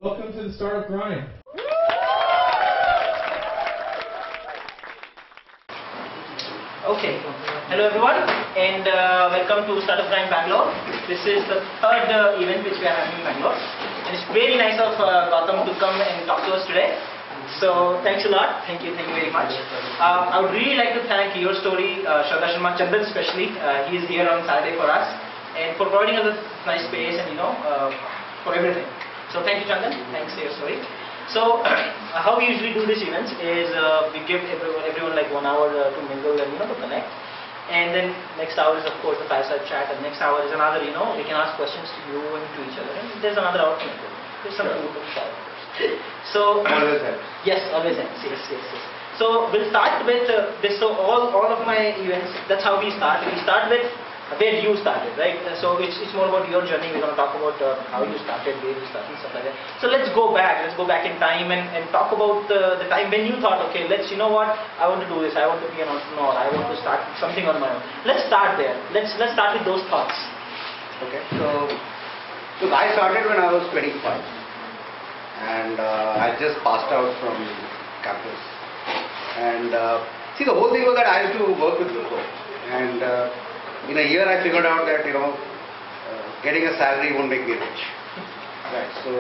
Welcome to the Startup Grind. Okay, hello everyone, and welcome to Startup Grind Bangalore. This is the third event which we are having in Bangalore, and it's very nice of Gautam to come and talk to us today. So thanks a lot, thank you very much. I would really like to thank Your Story, Shraddha Sharma, Chandan especially. He is here on Saturday for us, and for providing us a nice space and for everything. So thank you, Chandan. Thanks to Your Story. So how we usually do these events is we give everyone like 1 hour to mingle and to connect, and then next hour is of course the fireside chat, and next hour is another we can ask questions to you and to each other, and there's another alternative. There's some food to try. So always helps. Yes, always helps. Yes. So we'll start with this. So all of my events, that's how we start. We start with where you started, right? So it's more about your journey. We're going to talk about how you started, where you started, stuff like that. So let's go back in time and talk about the time when you thought, okay, you know what, I want to do this, I want to be an entrepreneur, I want to start something on my own. Let's start there. Let's start with those thoughts. Okay, so I started when I was 25, and I just passed out from campus. And see, the whole thing was that I used to work with Wipro, and in a year I figured out that getting a salary won't make me rich. Right. So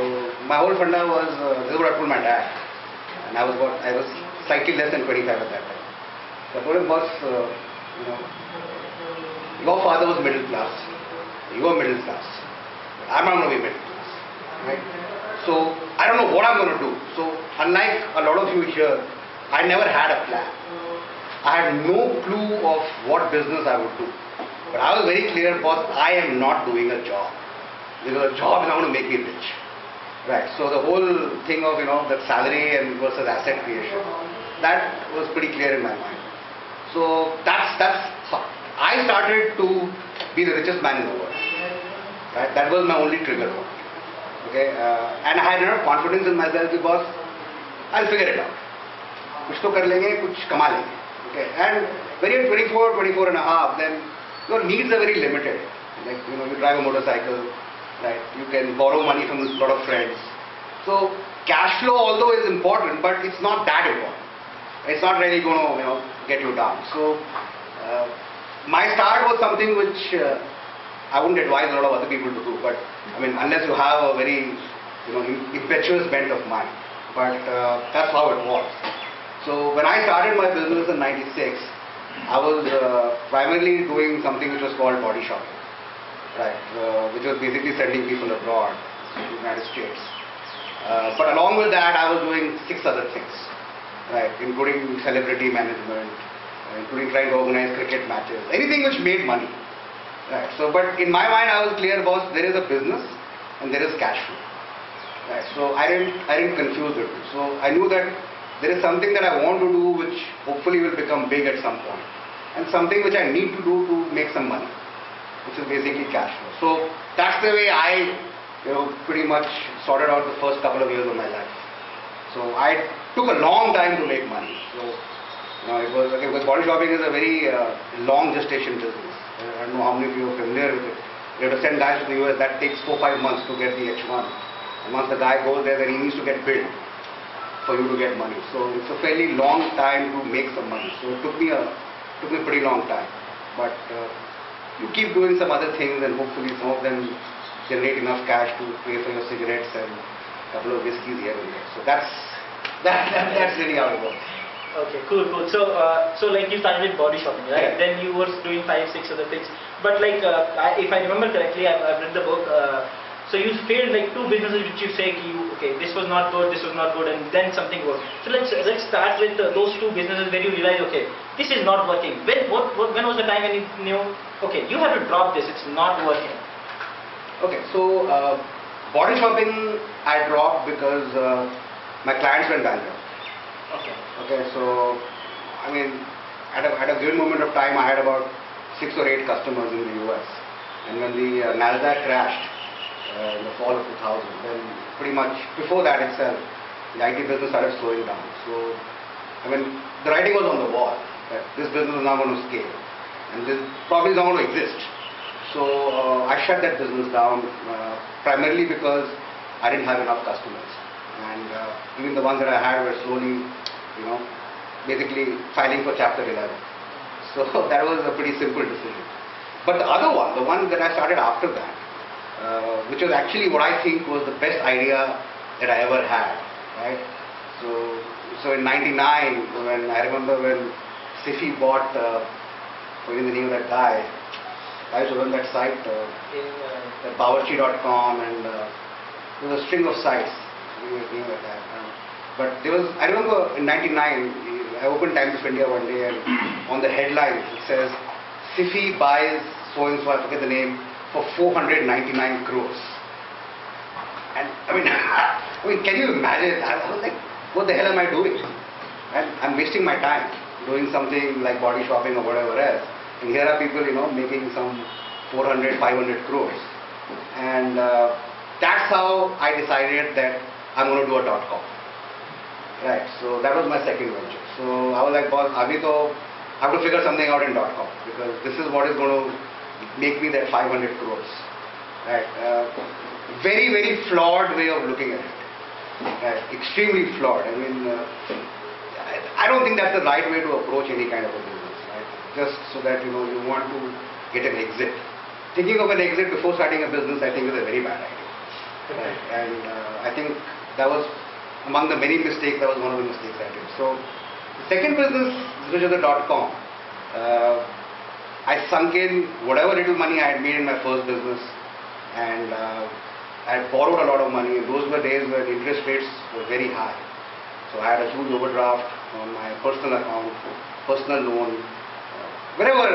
my whole funda was this is what I told my dad, and I was slightly less than 25 at that time. So I told him, boss, your father was middle class, you are middle class, I'm not going to be middle class. Right. So I don't know what I'm going to do. So unlike a lot of you here, I never had a plan. I had no clue of what business I would do. But I was very clear, boss, I am not doing a job, because a job is not going to make me rich. Right. So the whole thing of that salary and versus asset creation, that was pretty clear in my mind. So that's I started to be the richest man in the world. Right. That was my only trigger point. Okay. And I had enough confidence in myself, because I'll figure it out. Kuch to kar lenge, kuch kama lenge. Okay. And when you're 24 and a half, then your needs are very limited. Like, you drive a motorcycle, right? You can borrow money from a lot of friends. So cash flow, although is important, but it's not that important. It's not really going to, get you down. So my start was something which I wouldn't advise a lot of other people to do. But I mean, unless you have a very, impetuous bent of mind. But that's how it was. So when I started my business in '96. I was primarily doing something which was called body shopping, right? Which was basically sending people abroad to the United States. But along with that, I was doing 6 other things, right? Including celebrity management, including trying to organize cricket matches, anything which made money, right? So, but in my mind, I was clear, boss, there is a business and there is cash flow, right? So I didn't confuse the two. So I knew that there is something that I want to do which hopefully will become big at some point, and something which I need to do to make some money, which is basically cash flow. So that's the way I pretty much sorted out the first couple of years of my life. So I took a long time to make money. So it was because body shopping is a very long gestation business. I don't know how many of you are familiar with it. You have to send guys to the US. That takes 4-5 months to get the H1, and once the guy goes there, then he needs to get billed for you to get money. So it's a fairly long time to make some money. So it took me a pretty long time. But you keep doing some other things, and hopefully some of them generate enough cash to pay for your cigarettes and a couple of whiskeys here and there. So that's really how it works. Okay, cool. So like you started with body shopping, right? Yeah. Then you were doing 5-6 other things. But like if I remember correctly, I've read the book. So you failed like 2 businesses which you say, okay, this was not good, and then something worked. So let's start with those 2 businesses where you realize, okay, this is not working. When was the time when you knew, okay, you have to drop this, it's not working? Okay, so body shopping I dropped because my clients went bankrupt. Okay, so I mean, at a given moment of time, I had about 6 or 8 customers in the US, and when the Nasdaq crashed in the fall of 2000, then pretty much before that itself, the IT business started slowing down. So, I mean, the writing was on the wall that this business is not going to scale, and this probably is not going to exist. So I shut that business down primarily because I didn't have enough customers, and even the ones that I had were slowly, basically filing for Chapter 11. So that was a pretty simple decision. But the other one, the one that I started after that, which was actually what I think was the best idea that I ever had, right? So in '99, when I remember when Sifi bought, what is the name of that guy? I used to run that site, Bawarchi.com, and there was a string of sites, name like that. But there was, I remember in '99, I opened Times of India one day, and on the headlines it says, Sifi buys so and so, I forget the name, for 499 crores. And I mean, can you imagine? I was like, what the hell am I doing? And I'm wasting my time doing something like body shopping or whatever else. And here are people, making some 400, 500 crores. And that's how I decided that I'm going to do a .com. Right, so that was my second venture. So I was like, boss, I have to figure something out in .com, because this is what is going to make me that 500 crores. Right, very, very flawed way of looking at it. Right, extremely flawed. I mean, I don't think that's the right way to approach any kind of a business. Right, just so that you want to get an exit. Thinking of an exit before starting a business, I think, is a very bad idea. Right, and I think that was among the many mistakes, that was one of the mistakes I did. So, the second business, which is the .com, I sunk in whatever little money I had made in my first business, and I had borrowed a lot of money. Those were days when interest rates were very high. So I had a huge overdraft on my personal account, personal loan, wherever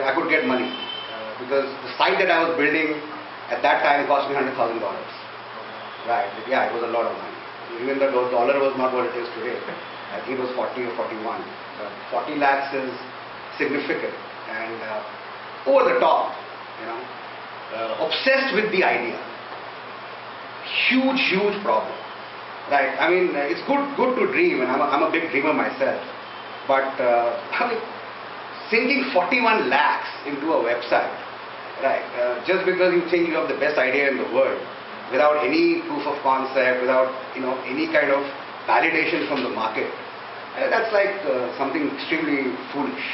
I could get money, because the site that I was building at that time cost me $100,000. Right, yeah, it was a lot of money. Even the dollar was not what it is today. I think it was 40 or 41. 40 lakhs is significant and over the top, obsessed with the idea. Huge problem. Right? I mean, it's good to dream, and I'm a big dreamer myself. But sinking 41 lakhs into a website, right? Just because you think you have the best idea in the world, without any proof of concept, without any kind of validation from the market, that's like something extremely foolish,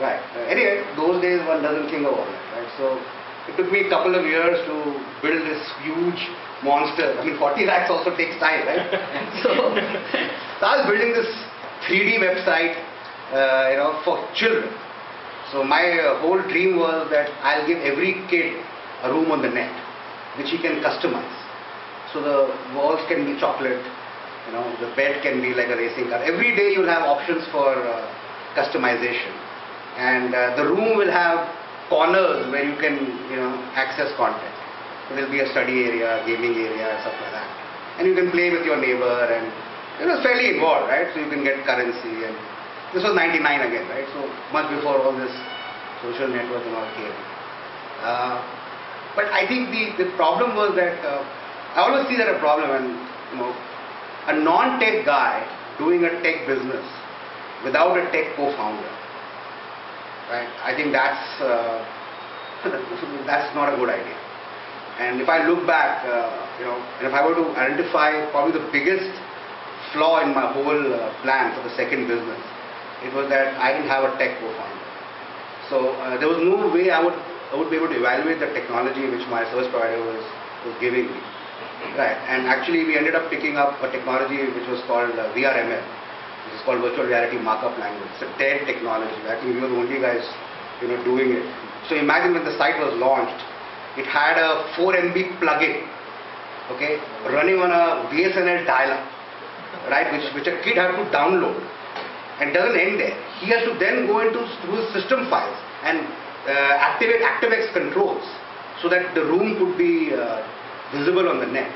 right? Anyway, those days one doesn't think of all that, right? So it took me a couple of years to build this huge monster. I mean, 40 lakhs also takes time, right? so I was building this 3D website, for children. So my whole dream was that I'll give every kid a room on the net, which he can customize. So the walls can be chocolate, the bed can be like a racing car. Every day you'll have options for customization. And the room will have corners where you can, access content. So there'll be a study area, gaming area, stuff like that. And you can play with your neighbor, and it was fairly involved, right? So you can get currency. And this was '99 again, right? So much before all this social network and all came. But I think the problem was that I always see that a problem, and a non-tech guy doing a tech business without a tech co-founder, right? I think that's that's not a good idea. And if I look back, and if I were to identify probably the biggest flaw in my whole plan for the second business, it was that I didn't have a tech co-founder. So there was no way I would be able to evaluate the technology which my service provider was giving me. Right, and actually we ended up picking up a technology which was called VRML, which is called Virtual Reality Markup Language. It's a dead technology. I think we were the only guys, doing it. So imagine when the site was launched, it had a 4 MB plugin, okay, running on a BSNL dial-up, right, which a kid had to download. And it doesn't end there. He has to then go through his system files and activate ActiveX controls so that the room could be visible on the net.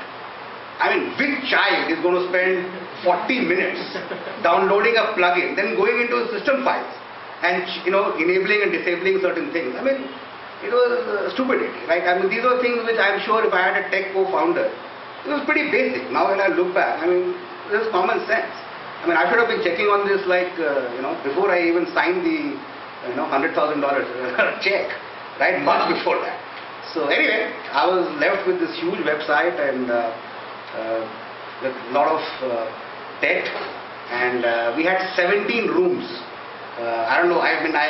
I mean, which child is going to spend 40 minutes downloading a plugin, then going into system files and enabling and disabling certain things? I mean, it was stupidity, right? I mean, these were things which I'm sure if I had a tech co-founder, it was pretty basic. Now when I look back, I mean, this is common sense. I mean, I should have been checking on this like, before I even signed the, $100,000 check, right? Much before that. So anyway, I was left with this huge website, and with a lot of debt, and we had 17 rooms. I don't know. I mean, I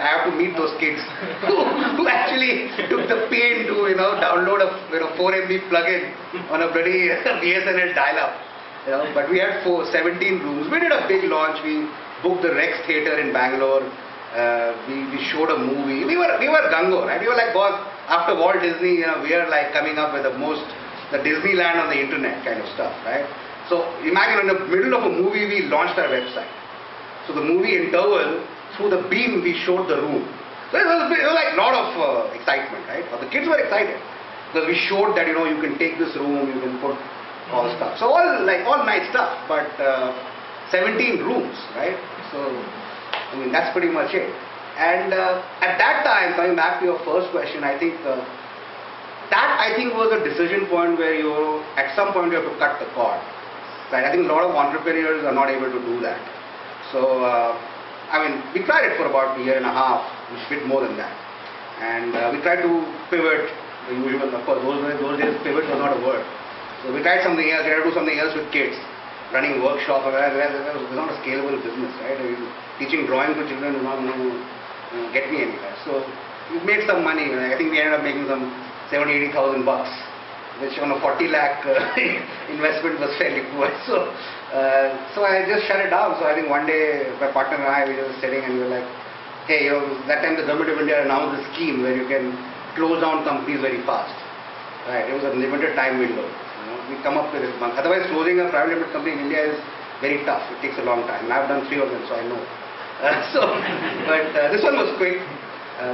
have to meet those kids who actually took the pain to download a 4 MB plugin on a bloody BSNL dial-up. But we had 17 rooms. We did a big launch. We booked the Rex Theatre in Bangalore. We showed a movie. We were gung-ho, right? We were like, boss, after Walt Disney, we are like coming up with the Disneyland on the internet kind of stuff, right? So imagine in the middle of a movie, we launched our website. So the movie interval, through the beam, we showed the room. So it was like a lot of excitement, right? But the kids were excited because we showed that you can take this room, you can put all stuff. So all nice stuff, but 17 rooms, right? So I mean that's pretty much it. And at that time, coming back to your first question, I think that was a decision point where at some point you have to cut the cord. Right? I think a lot of entrepreneurs are not able to do that. So, I mean, we tried it for about a year and a half, a bit more than that. And we tried to pivot, the usual, of course, those days pivot was not a word. So we tried something else, we tried to do something else with kids, running workshops, it was not a scalable business, right? I mean, teaching drawing to children is not going to get me anywhere. So we made some money, I think we ended up making some 70,000-80,000 bucks, which on a 40 lakh investment was fairly poor. So I just shut it down. So I think one day my partner and I were just sitting and we were like, hey, that time the government of India announced a scheme where you can close down companies very fast. Right? It was a limited time window. We come up with this month. Otherwise, closing a private limited company in India is very tough. It takes a long time. And I've done 3 of them, so I know. But this one was quick.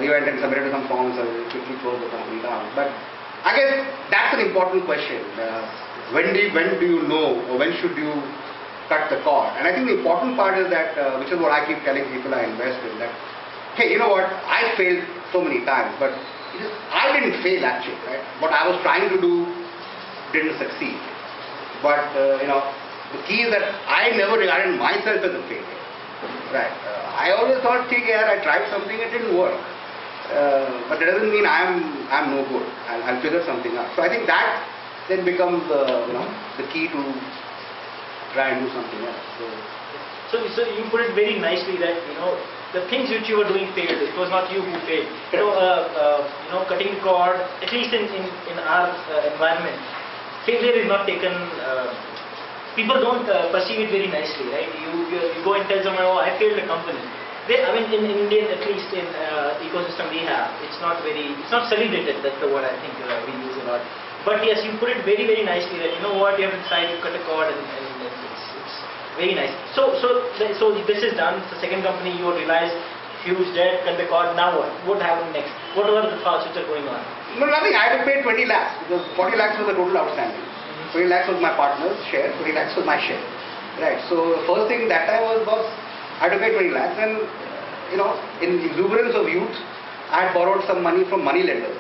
We went and submitted some forms and we quickly closed the company down. But I guess that's an important question. When do you know, or when should you cut the cord? And I think the important part is that, which is what I keep telling people I invest in, that, hey, you know what, I failed so many times, but I didn't fail actually, right? What I was trying to do didn't succeed. But, the key is that I never regarded myself as a failure, right? I always thought, I tried something, it didn't work. But that doesn't mean I'm no good. I'll figure something out. So I think that then becomes the key to try and do something else. So you put it very nicely that the things which you were doing failed. It was not you who failed. Cutting the cord. At least in our environment, failure is not taken. People don't perceive it very nicely, right? You go and tell someone, oh, I failed a company. In Indian, at least in ecosystem we have, it's not celebrated. That's the word I think we use a lot. But yes, you put it very, very nicely that you have decided to cut a cord and it's very nice. So this is done. The second company you realize huge debt, cut the cord. Now what? What happened next? What were the thoughts which are going on? No, nothing. I had to pay 20 lakhs because 40 lakhs was the total outstanding. 20 lakhs was my partner's share. 20 lakhs was my share. Right. So the first thing that time was I had to pay 20 lakhs, and in exuberance of youth, I had borrowed some money from money lenders.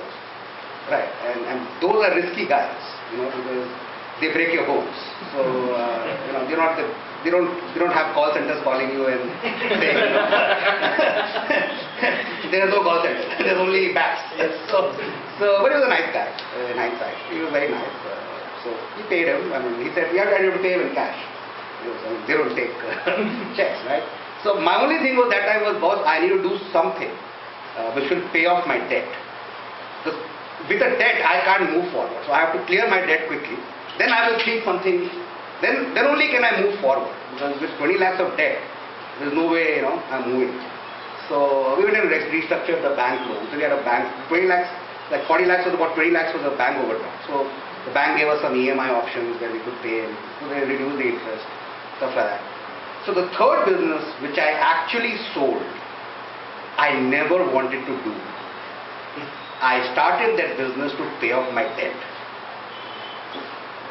Right, and those are risky guys, because they break your homes. So they don't have call centers calling you and saying, there is no call center. There's only banks. Yes. But he was a nice guy. He was very nice. So he paid him. I mean, he said you have to pay him in cash. They don't take checks, right? So my only thing was that time was, boss, I need to do something which will pay off my debt. With a debt, I can't move forward. So I have to clear my debt quickly. Then I will think something. Then only can I move forward. Because with 20 lakhs of debt, there's no way, I'm moving. So we went and restructured the bank loan. So we had a bank, 20 lakhs, like 40 lakhs was about 20 lakhs was a bank overdraft. So the bank gave us some EMI options where we could pay, and so they reduced the interest, stuff like that. So the third business, which I actually sold, I never wanted to do. I started that business to pay off my debt.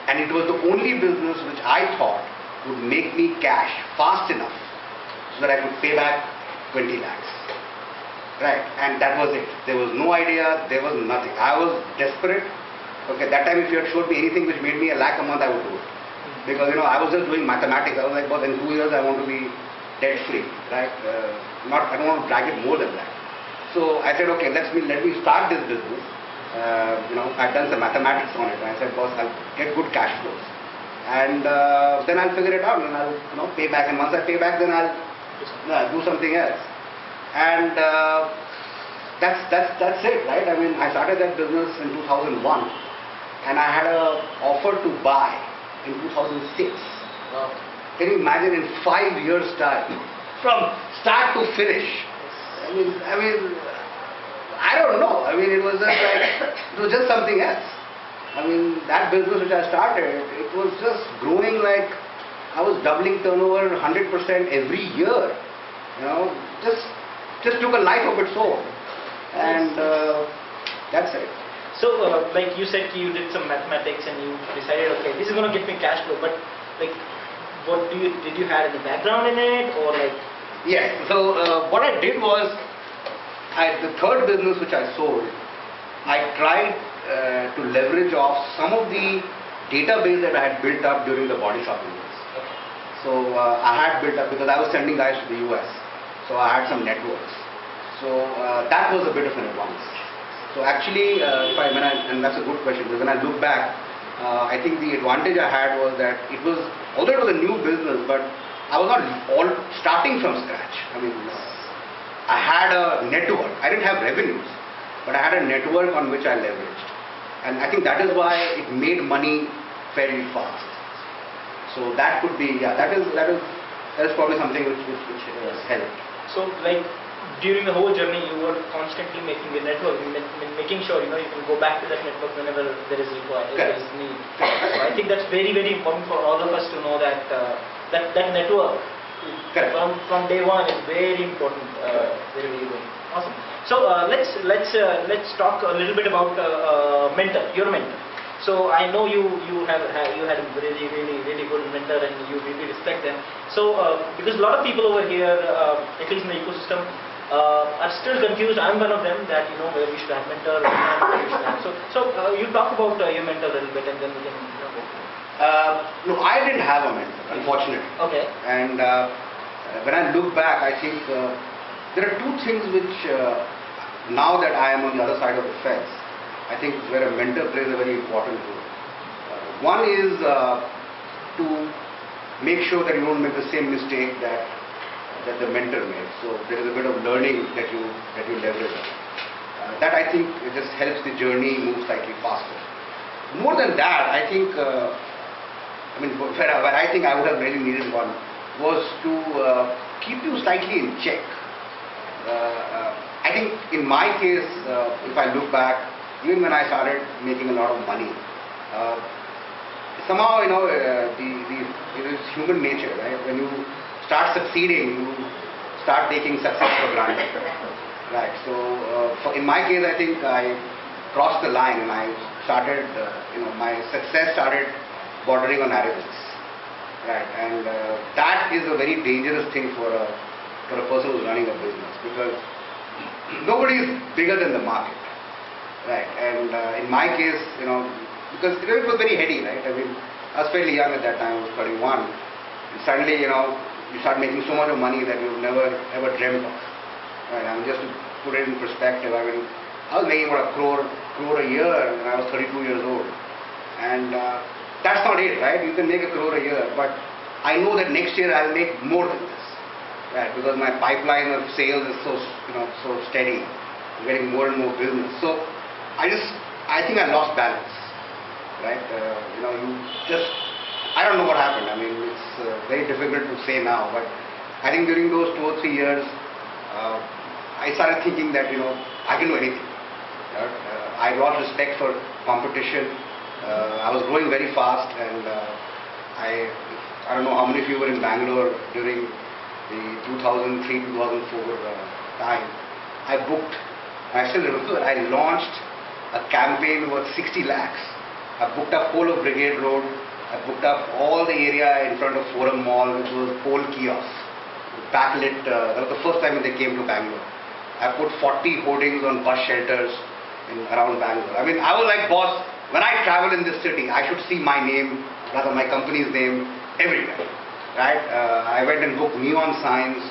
And it was the only business which I thought would make me cash fast enough so that I could pay back 20 lakhs. Right, and that was it. There was no idea, there was nothing. I was desperate. Okay, that time if you had showed me anything which made me a lakh a month, I would do it. Because I was just doing mathematics. I was like, well, in 2 years I want to be debt free. Right? I don't want to drag it more than that. So I said, okay, let me start this business. I'd done some mathematics on it, and I said, boss, I'll get good cash flows, and then I'll figure it out, and I'll pay back. And once I pay back, then I'll do something else. And that's it, right? I mean, I started that business in 2001, and I had an offer to buy in 2006. Wow. Can you imagine, in 5 years' time, from start to finish? I mean, I don't know. I mean, it was just something else. I mean, that business which I started, it was just growing like I was doubling turnover 100% every year. Just took a life of its own, and that's it. So, like you said, you did some mathematics and you decided, okay, this is going to get me cash flow. But like, did you have any background in it, or like? Yes. So what I did was, the third business which I sold, I tried to leverage off some of the database that I had built up during the body supplements. So I had built up, because I was sending guys to the US, so I had some networks. So that was a bit of an advance. So actually, and that's a good question, because when I look back, I think the advantage I had was that although it was a new business, but I was not all starting from scratch. I mean, I had a network. I didn't have revenues, but I had a network on which I leveraged. And I think that is why it made money fairly fast. So that could be, that is probably something which helped. So like, during the whole journey, you were constantly making the network, making sure you can go back to that network whenever there is need. So I think that's very, very important for all of us to know that that network from day one is very important. Very, very good. Awesome. So let's talk a little bit about your mentor. So I know you had a really, really, really good mentor, and you really respect them. So because a lot of people over here, at least in the ecosystem, are still confused. I'm one of them, that where we should have mentor, where we should have. So you talk about your mentor a little bit, and then we can No, I didn't have a mentor, unfortunately. Okay. And when I look back, I think there are two things which, now that I am on the other side of the fence, I think where a mentor plays a very important role. One is to make sure that you don't make the same mistake that the mentor made. So there is a bit of learning that you leverage. That, I think, it just helps the journey move slightly faster. More than that, I think, where I think I would have really needed one was to keep you slightly in check. I think in my case, if I look back, even when I started making a lot of money, somehow, it is human nature, right? When you start succeeding, you start taking success for granted, right? So in my case, I think I crossed the line, and I started, my success started bordering on arrogance, right? And that is a very dangerous thing for a person who's running a business, because nobody is bigger than the market, right? And in my case, because it was very heady, right? I mean, I was fairly young at that time. I was 31, and suddenly, you start making so much of money that you've never ever dreamt of, right? I mean, just to put it in perspective, I mean, I was making about a crore a year when I was 32 years old, and that's not it, right? You can make a crore a year, but I know that next year I'll make more than this, right? Because my pipeline of sales is so steady. I'm getting more and more business. So I think I lost balance, right? I don't know what happened. I mean, it's very difficult to say now, but I think during those 2 or 3 years, I started thinking that, I can do anything. I lost respect for competition. I was growing very fast, and I don't know how many of you were in Bangalore during the 2003-2004 time. I still remember, I launched a campaign worth 60 lakhs. I booked up whole of Brigade Road. I booked up all the area in front of Forum Mall, which was pole kiosk, backlit. That was the first time they came to Bangalore. I put 40 hoardings on bus shelters around Bangalore. I mean, I was like, boss, when I travel in this city, I should see my name, rather my company's name, everywhere, right? I went and booked neon signs,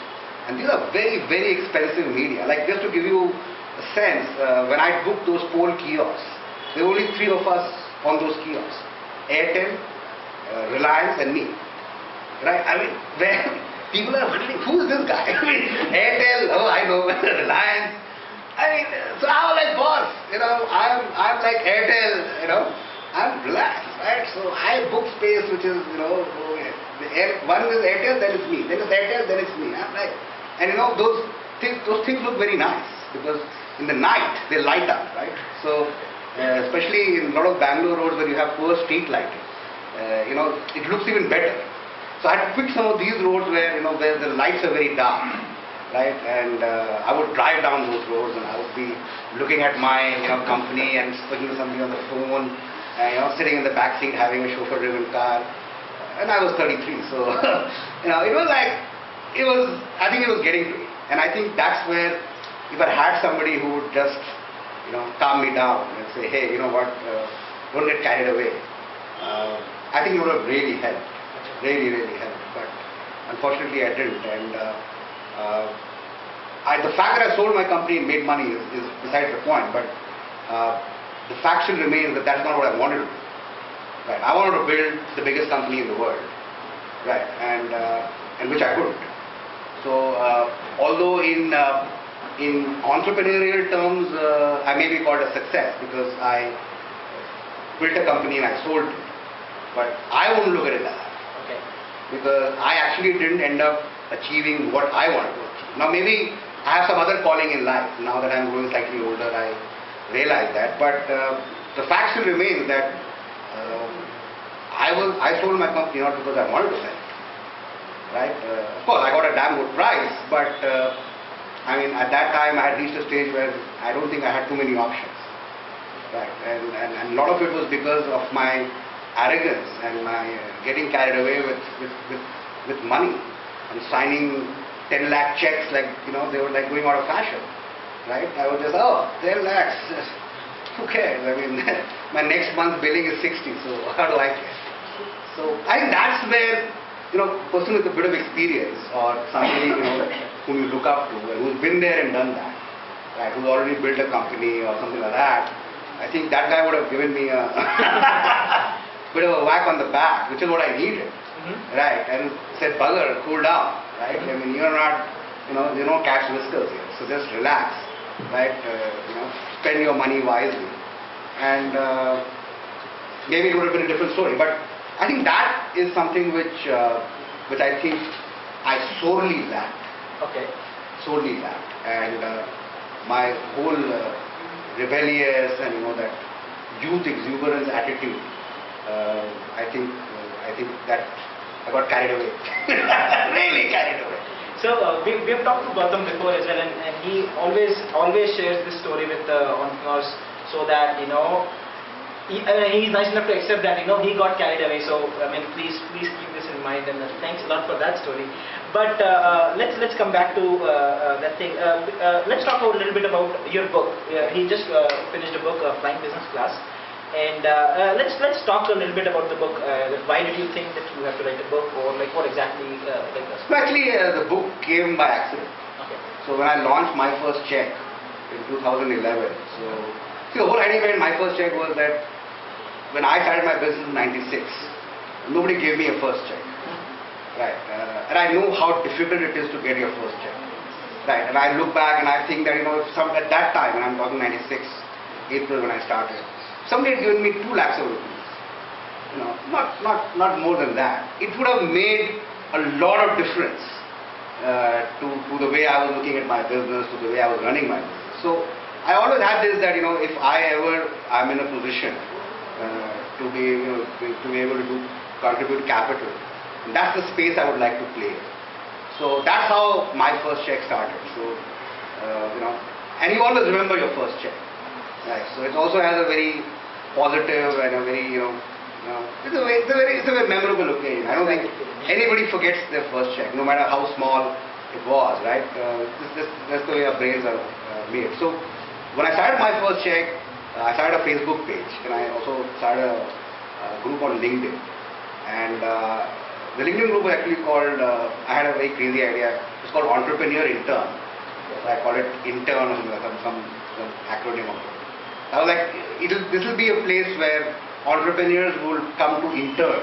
and these are very, very expensive media. Like, just to give you a sense, when I booked those poll kiosks, there were only three of us on those kiosks: Airtel, Reliance, and me. Right? I mean, where people are wondering, who is this guy? I mean, Airtel, oh, I know. Reliance. I mean, so I was like, boss, I'm like Airtel, I'm relaxed, right? So I book space, which is, one is Airtel, then it's me. Then it's Airtel, then it's me. I'm like, and those things look very nice because in the night they light up, right? So especially in a lot of Bangalore roads where you have poor street lighting, it looks even better. So I had to pick some of these roads where where the lights are very dark, right? And I would drive down those roads and I would be looking at my company and speaking to somebody on the phone, sitting in the back seat having a chauffeur-driven car. And I was 33, so it was like I think it was getting to me. And I think that's where, if I had somebody who would just calm me down and say, hey, what, don't get carried away, I think it would have really helped. Really helped, but unfortunately I didn't. And the fact that I sold my company and made money is besides the point, but the fact still remains that that's not what I wanted to do. Right? I wanted to build the biggest company in the world, right? And which I couldn't. So although in entrepreneurial terms I may be called a success because I built a company and I sold it, but I wouldn't look at it that way. Okay. Because I actually didn't end up achieving what I wanted to achieve. Now maybe I have some other calling in life. Now that I'm growing slightly older, I realize that. But the fact still remains that I sold my company not because I wanted to sell it. Right? Of course, I got a damn good price, but I mean, at that time I had reached a stage where I don't think I had too many options. Right? And a lot of it was because of my arrogance and my getting carried away with money and signing 10 lakh checks like they were like going out of fashion, right? I was just 10 lakhs, who cares? I mean, my next month's billing is 60, so how do I care? So I think that's where a person with a bit of experience or somebody whom you look up to and who's been there and done that, right? Who's already built a company or something like that. I think that guy would have given me a bit of a whack on the back, which is what I needed, right? And said, bugger, cool down, right? I mean, you're not, you don't catch whiskers here, so just relax, right? Spend your money wisely, and maybe it would have been a different story. But I think that is something which I think I sorely lacked. Okay. Sorely lacked, and my whole rebellious and that youth exuberance attitude. I think that I got carried away. Really carried away. So we've talked to Gautam before as well, and he always shares this story with entrepreneurs, so that he's nice enough to accept that he got carried away. So I mean, please keep this in mind, and thanks a lot for that story. But let's come back to that thing. Let's talk a little bit about your book. He just finished a book, Flying Business Class. And let's talk a little bit about the book. Why did you think that you have to write a book, or like what exactly like this? So actually, the book came by accident. Okay. So when I launched my first check in 2011, so see, the whole idea behind my first check was that when I started my business in '96, nobody gave me a first check, right? And I know how difficult it is to get your first check, right? And I look back and I think that at that time, and I'm talking '96 April when I started. Somebody had given me 2 lakhs of rupees, not more than that. It would have made a lot of difference to the way I was looking at my business, to the way I was running my business. So I always had this that if I ever am in a position to be able to contribute capital, that's the space I would like to play. So that's how my first check started. So and you always remember your first check. Right. So it also has a very positive and a very it's a very memorable occasion. I don't think anybody forgets their first check, no matter how small it was. Right. That's the way our brains are made. So when I started my first check, I started a Facebook page, and I also started a group on LinkedIn. And the LinkedIn group was actually called. I had a very crazy idea. It's called Entrepreneur Intern. I call it intern or some acronym of it. I was like, this will be a place where entrepreneurs will come to intern.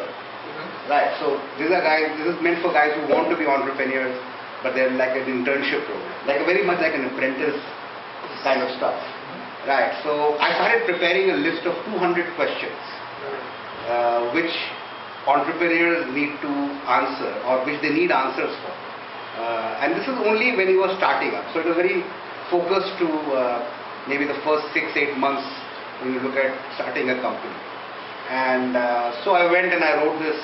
Right, so this is meant for guys who want to be entrepreneurs, but they're like an internship program, like very much like an apprentice kind of stuff. Right, so I started preparing a list of 200 questions which entrepreneurs need to answer or which they need answers for. And this is only when you were starting up. So it was very focused to maybe the first 6-8 months when you look at starting a company. And so I went and I wrote this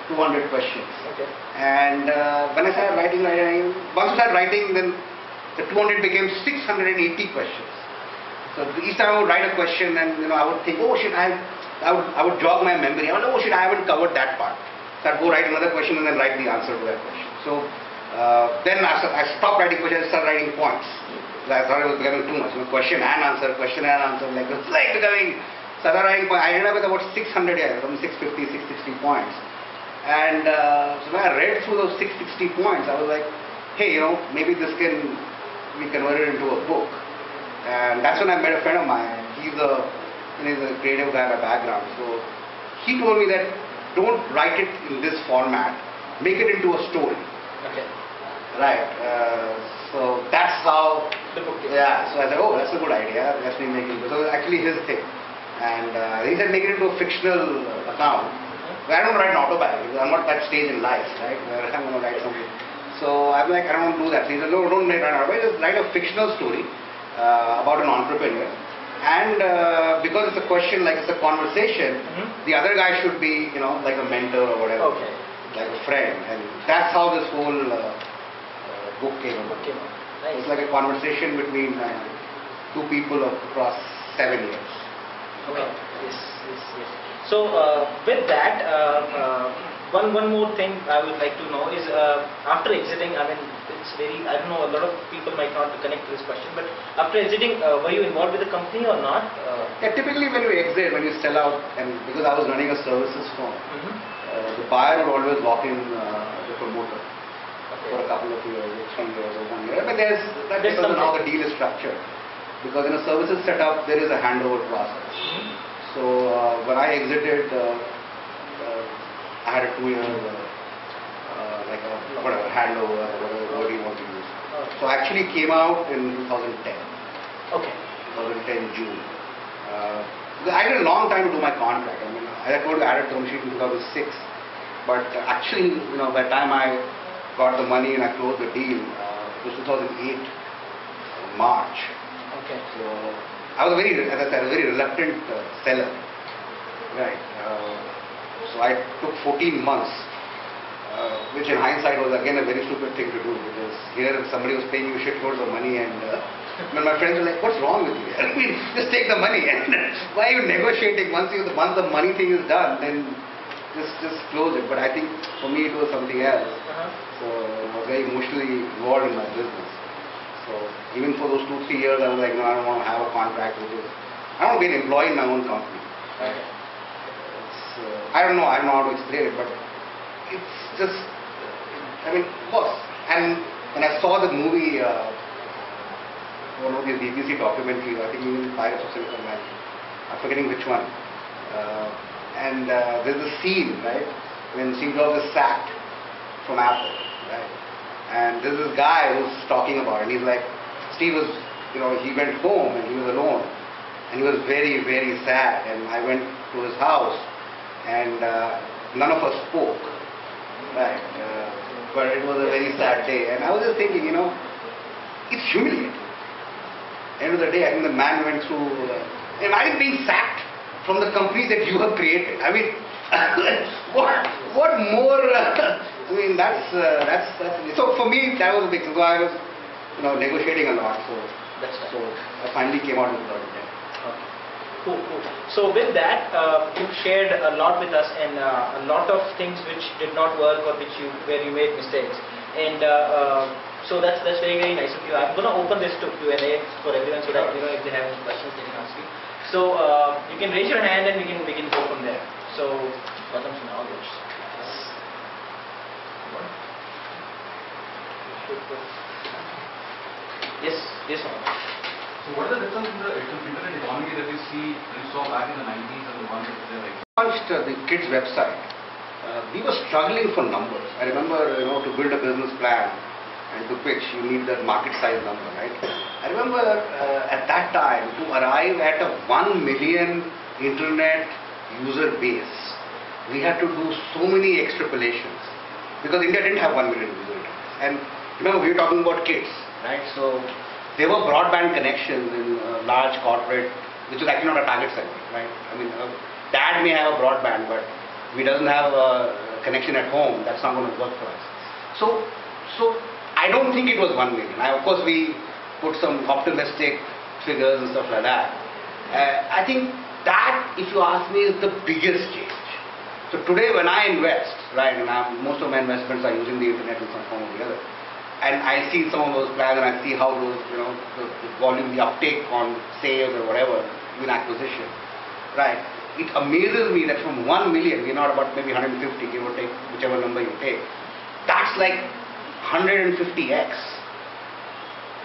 200 questions. Okay. And when I started writing, once I started writing, then the 200 became 680 questions. So each time I would write a question, and I would think, oh shit, I would jog my memory. I would, oh shit, I haven't covered that part. So I'd go write another question and then write the answer to that question. So then I stopped writing questions, I started writing points. I thought it was becoming too much. Question and answer, like it's like becoming. So I started writing points. I ended up with about 600, from 650, 660 points. And so when I read through those 660 points, I was like, hey, maybe this can be converted into a book. And that's when I met a friend of mine. He's a creative guy by background. So he told me that don't write it in this format. Make it into a story. Okay. Right. So that's how the book is. Yeah. So I said, oh, that's a good idea. Let me make it. So it was actually his thing. And he said make it into a fictional account. I don't write an autobiography. I'm not at that stage in life, right? Where I'm going to write something. So I'm like, I don't want to do that. So he said, no, don't write an autobiography. Just write a fictional story about an entrepreneur. And because it's a question, like it's a conversation, the other guy should be, like a mentor or whatever, like a friend. And that's how this whole book came about. Nice. It's like a conversation between two people across 7 years. Okay. Yes. So with that, one more thing I would like to know is after exiting. I mean, it's very. I don't know. A lot of people might not connect to this question, but after exiting, were you involved with the company or not? Yeah. Typically, when you exit, when you sell out, and because I was running a services firm, the buyer would always lock in the promoter for a couple of years, 3 years or 1 year. But that depends on how the deal is structured. Because in a services setup, there is a handover process. So when I exited, I had a 2-year like a whatever handover, whatever word you want to use. So I actually came out in 2010. Okay. 2010 June. I had a long time to do my contract. I mean, I told you I had a term sheet in 2006, but actually, by the time I got the money and I closed the deal, it was 2008 March. Okay. So I was as I said, a very reluctant seller. Right. So I took 14 months, which in hindsight was again a very stupid thing to do, because here somebody was paying you shitloads of money, and when my friends were like, "What's wrong with you? I mean, just take the money." And why are you negotiating? Once the money thing is done, then just close it. But I think for me it was something else. So I was very emotionally involved in my business. So even for those 2-3 years, I was like, no, I don't want to have a contract with this. I don't want to be an employee in my own company. Okay. I don't know how to explain it, but it's just, I mean, of course. And when I saw the movie, one of these BBC documentaries, I think even Pirates of Silicon Valley, I'm forgetting which one. And there's a scene, right, when Steve Jobs is sacked from Apple, right? And there's this guy who's talking about it, and he's like, Steve was, he went home and he was alone, and he was very, very sad. And I went to his house, and none of us spoke, right? But it was a very sad day, and I was just thinking, it's humiliating. End of the day, I think the man went through. Imagine being sacked from the company that you have created. I mean, what more? I mean, that's so for me that was a big. So I was, negotiating a lot. So I finally came out in 2010. Okay. Cool. So with that, you've shared a lot with us, and a lot of things which did not work or where you made mistakes, and so that's very, very nice of you. I'm going to open this to Q&A for everyone, so that if they have any questions they can ask you. So you can raise your hand and we can go from there. So Gautam Sinha, all yours. Yes, yes, ma'am. So what is the difference in the internet economy that you saw back in the 90s and the one that is there right now? Launched the kids website. We were struggling for numbers. I remember, to build a business plan and to pitch, you need that market size number, right? I remember at that time, to arrive at a 1 million internet user base, we had to do so many extrapolations because India didn't have 1 million users. And remember, we were talking about kids, right? So there were broadband connections in large corporate, which is actually not a target segment, right? I mean, dad may have a broadband, but if he doesn't have a connection at home, that's not going to work for us. So I don't think it was 1 million. Of course, we put some optimistic figures and stuff like that. I think that, if you ask me, is the biggest change. So today when I invest, right, and most of my investments are using the internet in some form or the other, and I see some of those plans and I see how those, the volume, the uptake on sales or whatever, even acquisition, right, it amazes me that from 1 million, we're not about maybe 150, give or take, whichever number you take, that's like 150x,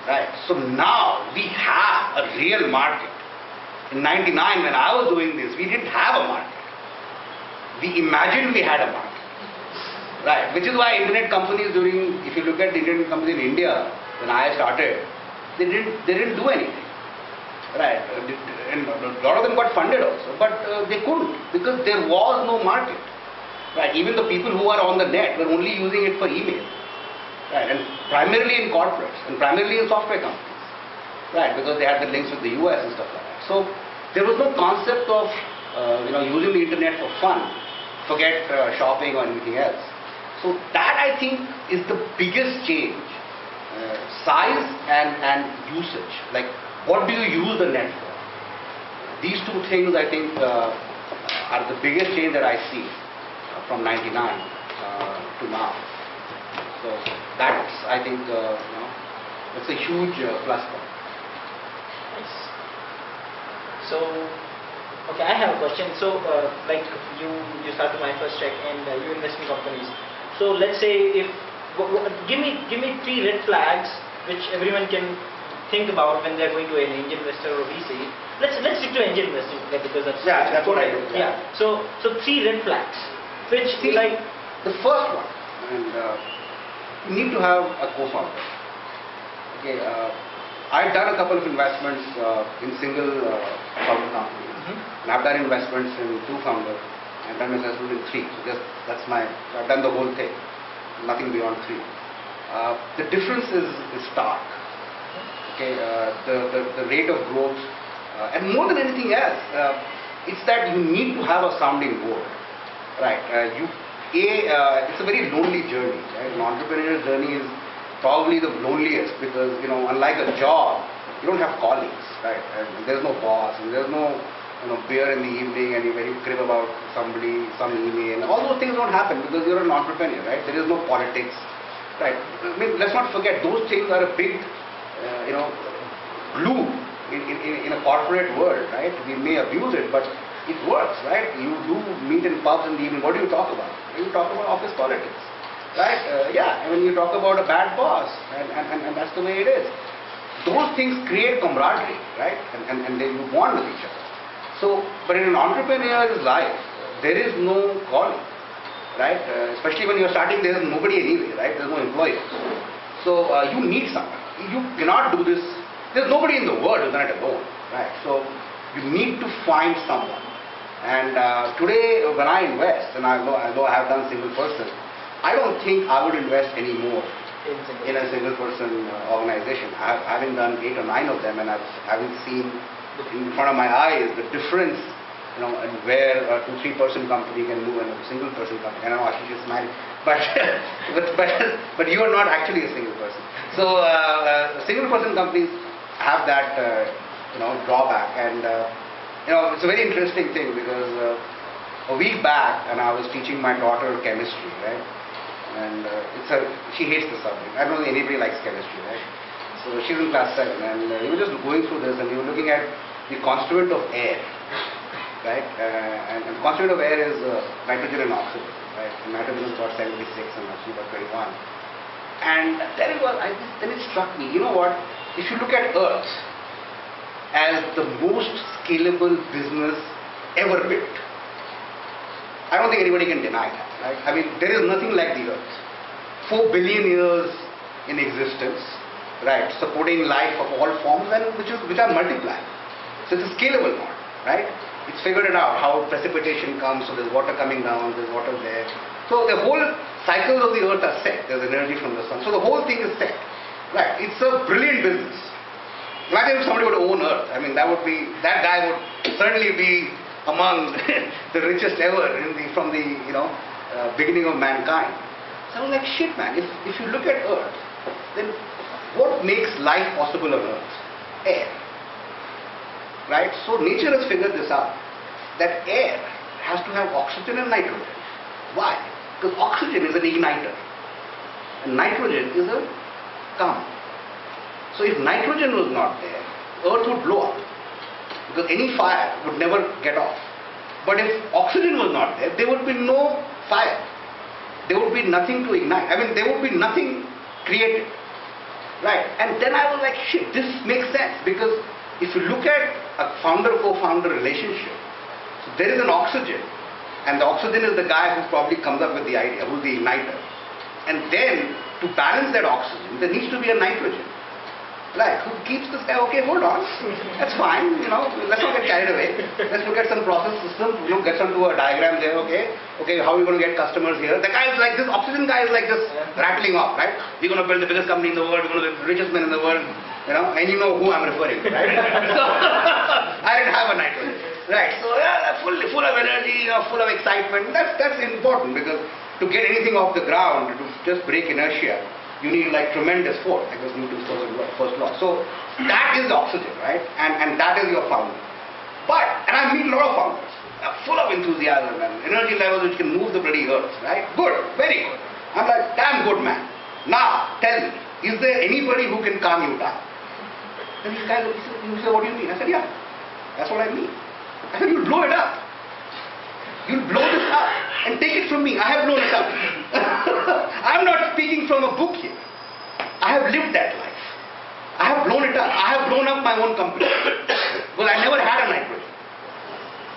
right? So now we have a real market. In 99, when I was doing this, we didn't have a market. We imagined we had a market. Right, which is why internet companies if you look at the internet companies in India, when I started, they didn't do anything. Right, and a lot of them got funded also, but they couldn't because there was no market. Right, even the people who are on the net were only using it for email. Right, and primarily in corporates and primarily in software companies. Right, because they had the links with the US and stuff like that. So there was no concept of using the internet for fun. Forget shopping or anything else. So that, I think, is the biggest change, size and usage. Like, what do you use the net for? These two things, I think, are the biggest change that I see from 99 to now. So that's, I think, it's a huge plus point. Nice. So, okay, I have a question. So, like you started my first check and you invest in companies. So let's say give me 3 red flags which everyone can think about when they're going to an angel investor or VC. Let's stick to angel investing because that's what I do. Yeah. So 3 red flags which like the first one, and you need to have a co-founder. Okay, I've done a couple of investments in single founder companies, and I've done investments in 2 founders. I've done investment in 3. So I've done the whole thing, nothing beyond 3. The difference is stark. Okay, the rate of growth, and more than anything else, it's that you need to have a sounding board, right? It's a very lonely journey. Right? An entrepreneurial journey is probably the loneliest because unlike a job, you don't have colleagues, right? And there's no boss, and there's no beer in the evening and you're very crib about somebody, some email. All those things don't happen because you're an entrepreneur, right? There is no politics, right? I mean, let's not forget, those things are a big, glue in a corporate world, right? We may abuse it, but it works, right? You do meet in pubs in the evening. What do you talk about? You talk about office politics, right? I mean, you talk about a bad boss, and that's the way it is. Those things create camaraderie, right? And then you bond with each other. So, but in an entrepreneur's life, there is no calling, right? Especially when you're starting, there is nobody anyway, right? There's no employers. So, you need someone. You cannot do this. There's nobody in the world who's done it alone, right? So, you need to find someone. And today, when I invest, and although I have done single person, I don't think I would invest any more in a single person organization. Having done 8 or 9 of them, and having seen in front of my eyes the difference, and where a 2-3 person company can move and a single person company. I know Ashish is smiling, but you are not actually a single person. So single person companies have that drawback, and it's a very interesting thing because a week back, and I was teaching my daughter chemistry, right? And she hates the subject. I don't think anybody likes chemistry, right? So she's in class 7, and we were just going through this, and we were looking at the constituent of air, right? And the constituent of air is nitrogen and oxygen, right? And nitrogen is about 76 and oxygen about 21. And then it struck me, you know what? if you look at Earth as the most scalable business ever built, I don't think anybody can deny that. Right? I mean, there is nothing like the Earth. 4 billion years in existence, right? Supporting life of all forms, and which are multiplying. So it's a scalable model, right? It's figured it out how precipitation comes. So there's water coming down, there's water there. So the whole cycles of the Earth are set. There's energy from the sun. So the whole thing is set. Right? It's a brilliant business. Imagine if somebody were to own Earth. I mean, that guy would certainly be among the richest ever from the beginning of mankind. So I was like, shit, man. If you look at Earth, then what makes life possible on Earth? Air. Right? So nature has figured this out. That air has to have oxygen and nitrogen. Why? Because oxygen is an igniter. And nitrogen is a calm. So if nitrogen was not there, Earth would blow up. Because any fire would never get off. But if oxygen was not there, there would be no fire. There would be nothing to ignite. I mean, there would be nothing created. Right? And then I was like, shit, this makes sense. Because if you look at a founder-co-founder relationship, so there is an oxygen. And the oxygen is the guy who probably comes up with the idea, who's the igniter. And then, to balance that oxygen, there needs to be a nitrogen. Right? Who keeps this guy, okay, hold on. That's fine, let's not get carried away. Let's look at some process system, get some to a diagram there, okay, how are we going to get customers here? The guy is like, this oxygen guy is like just rattling off, right? We're going to build the biggest company in the world, we're going to be the richest man in the world, and you know who I'm referring to, right? So, I didn't have a nitrogen. Right, so yeah, full of energy, full of excitement. That's important, because to get anything off the ground, to just break inertia, you need like tremendous force, like this Newton's first law. So that is the oxygen, right? And that is your founder. And I meet a lot of founders, full of enthusiasm and energy levels which can move the bloody earth, right? Good, very good. I'm like, damn good, man. Now, tell me, is there anybody who can calm you down? And these guys, he said, what do you mean? I said, yeah, that's what I mean. I said, you'll blow it up. You'll blow this up and take it from me. I have blown it up. I'm not speaking from a book here. I have lived that life. I have blown it up. I have blown up my own company. Well, I never had a nitrogen.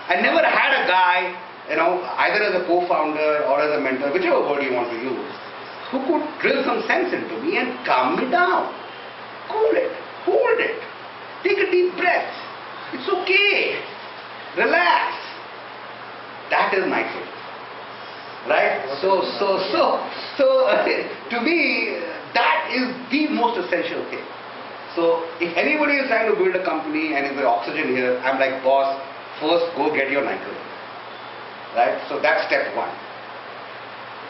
I never had a guy, either as a co-founder or as a mentor, whichever word you want to use, who could drill some sense into me and calm me down. Cool it. Hold it. Take a deep breath. It's okay. Relax. That is nitrogen. Right? So to me, that is the most essential thing. So if anybody is trying to build a company and is the oxygen here, I'm like, boss, first go get your nitrogen. Right? So that's step one.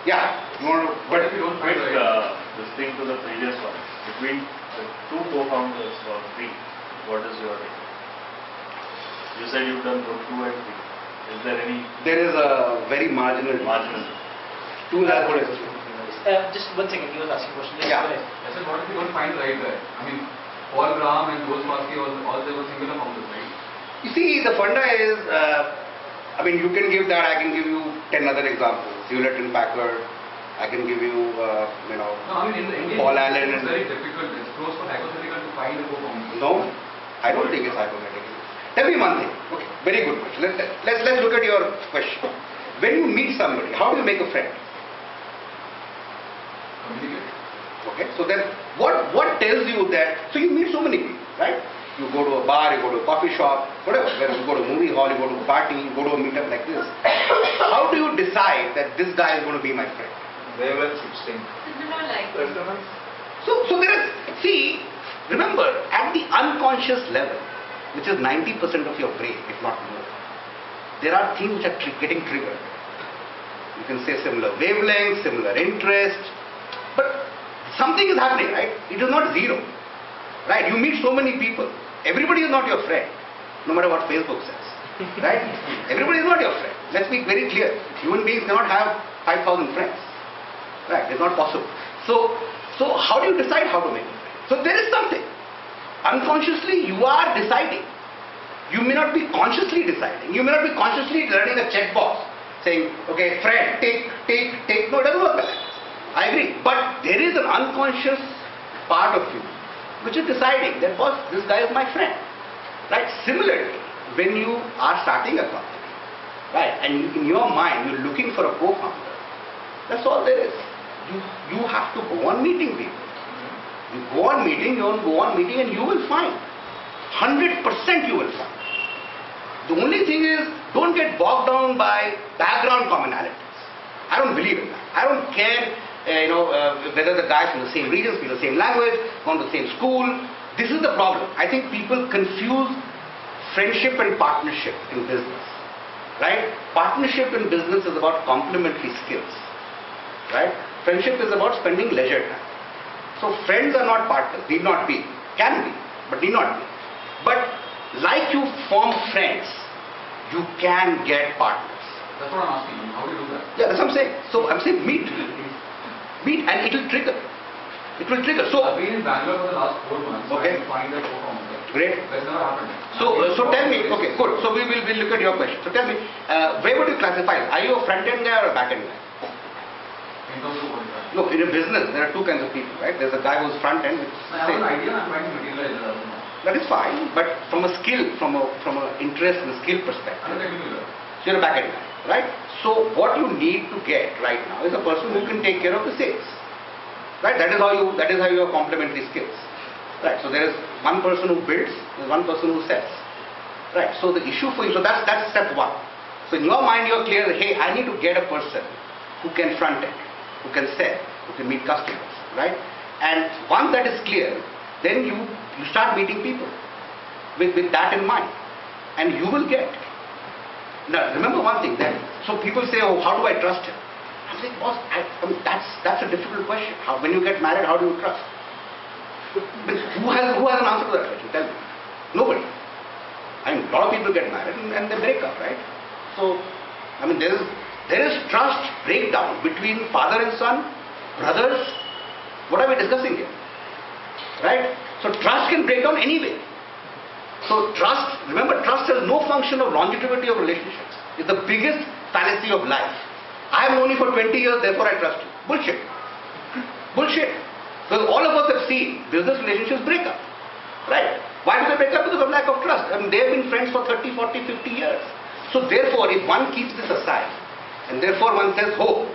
Yeah. You want to, but if you don't find this thing to the previous one, between the two co-founders or three, what is your take? You said you've done both 2 and 3. Is there any? There is a very marginal. Two are good. Just 1 second, he was asking a question. Just yeah. I said, what if you don't find the right guy? I mean, Paul Graham and Joe Sparky, all they were singular founders, right? You see, the funda is, you can give that, I can give you 10 other examples. Hewlett and Packard, I can give you, No, I mean, in the Indian Paul Allen. It's very difficult, it's close to hypothetical to find a co-founder. No, I don't think it's hypothetical. Tell me one thing. Okay, very good question. Let's look at your question. When you meet somebody, how do you make a friend? Communicate. Okay, so then what tells you that, so you meet so many people, right? You go to a bar, you go to a coffee shop, whatever, you go to a movie hall, you go to a party, you go to a meetup like this. How do you decide that this guy is going to be my friend? Wavelength switching. So there is, see, remember, at the unconscious level, which is 90% of your brain, if not more, there are things which are getting triggered. You can say similar wavelengths, similar interests, but something is happening, right? It is not zero, right? You meet so many people. Everybody is not your friend, no matter what Facebook says, right? Everybody is not your friend. Let's be very clear. Human beings cannot have 5,000 friends, right? It's not possible. So how do you decide how to make a friend? So there is something. Unconsciously, you are deciding. You may not be consciously deciding. You may not be consciously running a checkbox saying, okay, friend, take. No, it doesn't work like that. I agree. But there is an unconscious part of you which is deciding that, boss, this guy is my friend. Right? Similarly, when you are starting a company, right, and in your mind you're looking for a co-founder, that's all there is. You have to go on meeting people. You go on meeting, and you will find. 100% you will find. The only thing is, don't get bogged down by background commonalities. I don't believe in that. I don't care, whether the guys from the same region speak the same language, from the same school. This is the problem. I think people confuse friendship and partnership in business. Right? Partnership in business is about complementary skills. Right? Friendship is about spending leisure time. So friends are not partners, need not be. Can be, but need not be. But like you form friends, you can get partners. That's what I'm asking you. How do you do that? Yeah, that's what I'm saying. So I'm saying meet. Meet, and it will trigger. It will trigger. So I've been in Bangalore for the last 4 months. Okay. To find a co-founder. Great. That's never happened. So tell me, okay, good. So we'll look at your question. So tell me, where would you classify? Are you a front-end guy or a back-end guy? In terms of what is that? No, in a business, there are two kinds of people, right? There's a guy who's front-end, which I have an idea and I'm trying to materialize it. I don't know. that is fine, but from a skill, from an interest and skill perspective, I'm a technical guy. so you're a back-end guy, right? So what you need to get right now is a person who can take care of the sales, right? That is how you have complementary skills, right? So there is one person who builds, there's one person who sells, right? So the issue for you, so that's step one. So in your mind you're clear that, hey, I need to get a person who can front end, who can sell, who can meet customers, right? And once that is clear, then you start meeting people with that in mind, and you will get. Now remember one thing, that so people say, oh, how do I trust him? I'm saying, boss, I mean, that's a difficult question. When you get married, how do you trust? But who has an answer to that question? Tell me. Nobody. I mean, a lot of people get married and they break up, right? So, I mean, there is trust breakdown between father and son, brothers. What are we discussing here? Right? So trust can break down anyway. So trust, remember, trust has no function of longevity of relationships. It's the biggest fallacy of life. I have known you for 20 years, therefore I trust you. Bullshit. Bullshit. Because all of us have seen business relationships break up. Right? Why do they break up? Because of lack of trust. I mean, they have been friends for 30, 40, 50 years. So therefore, if one keeps this aside, and therefore one says, oh,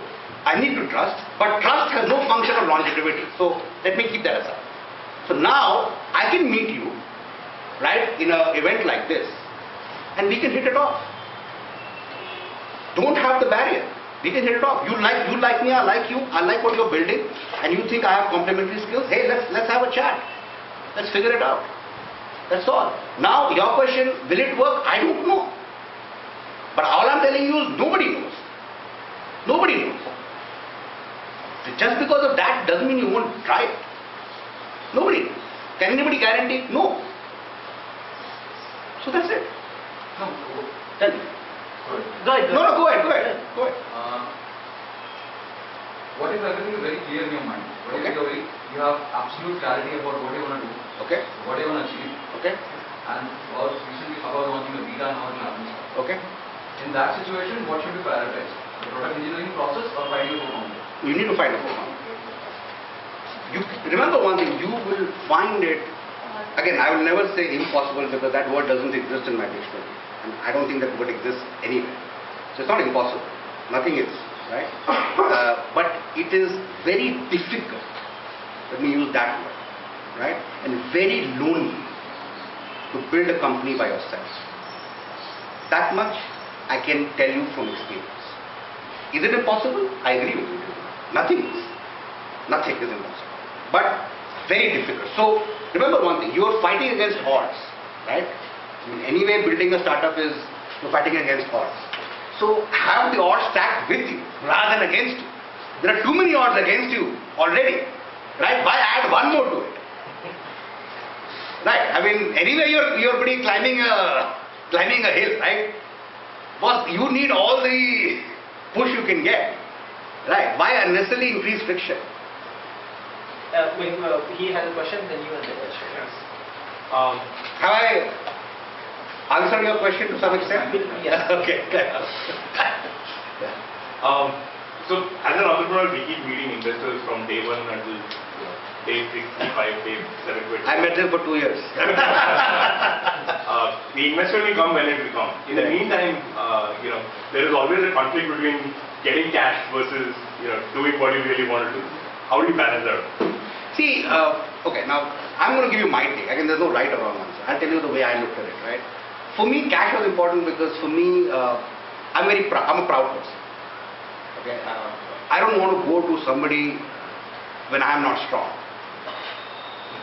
I need to trust, but trust has no function of longevity. So let me keep that aside. So now I can meet you, right, in an event like this, and we can hit it off. Don't have the barrier. We can hit it off. You like me, I like you, I like what you're building, and you think I have complementary skills. Hey, let's have a chat. Let's figure it out. That's all. Now your question, will it work? I don't know. But all I'm telling you is nobody knows. Nobody knows. Just because of that doesn't mean you won't try it. Nobody knows. Can anybody guarantee? No. So that's it. No. Tell me. Go ahead. No, go ahead. What if everything is very clear in your mind? What if you have absolute clarity about what you want to do? Okay. What you want to achieve? Okay. And was recently about launching a beta and all that happens. Okay. In that situation, what should you prioritize? The product engineering process or finding a co-founder? You need to find a co-founder. You remember one thing, you will find it, again, I will never say impossible because that word doesn't exist in my dictionary. And I don't think that word exists anywhere. So it's not impossible. Nothing is, right? But it is very difficult, let me use that word, right? And very lonely to build a company by yourself. That much I can tell you from experience. Is it impossible? I agree with you. Nothing is. Nothing is impossible. But very difficult. So remember one thing, you are fighting against odds, right? I mean, anyway, building a startup is you're fighting against odds. So have the odds stacked with you rather than against you. There are too many odds against you already, right? Why add one more to it? Right? I mean, anyway, you're pretty climbing a hill, right? Boss, you need all the push you can get, right? Why unnecessarily increase friction? He has a question, then you have a question. Yes. Have I answered your question to some extent? Yes. Okay. So as an entrepreneur, we keep meeting investors from day one until day 365, day 720. I met them for 2 years. The investment will come when it will come. In the meantime, there is always a conflict between getting cash versus doing what you really want to do. How do you balance that? See, okay, now I'm going to give you my take. Again, there's no right or wrong answer. I'll tell you the way I looked at it, right? For me, cash was important because for me, I'm a proud person. Okay, I don't want to go to somebody when I'm not strong.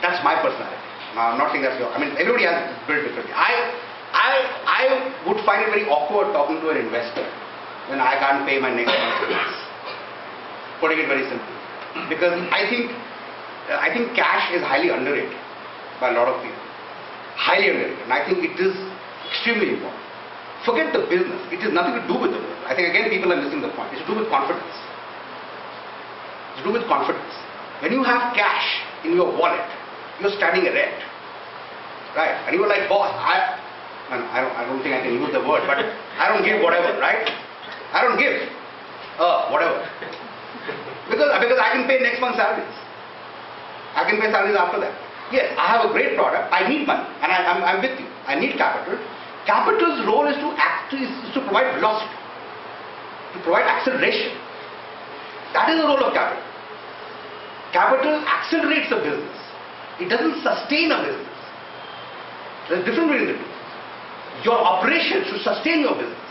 That's my personality. Now, I'm not saying that's your. I mean, everybody has built differently. I would find it very awkward talking to an investor when I can't pay my next month's bills. Putting it very simply, because I think cash is highly underrated by a lot of people. Highly underrated, and I think it is extremely important. Forget the business. It has nothing to do with the business. I think again people are missing the point. It's to do with confidence. It's to do with confidence. When you have cash in your wallet, you're standing erect, right? And you're like, boss, I don't think I can use the word, but I don't give whatever, right? I don't give, whatever, because I can pay next month's salaries. I can pay salaries after that. Yes, I have a great product. I need money, and I'm with you. I need capital. Capital's role is to provide velocity, to provide acceleration. That is the role of capital. Capital accelerates a business. It doesn't sustain a business. There's a difference between the two. Your operation should sustain your business.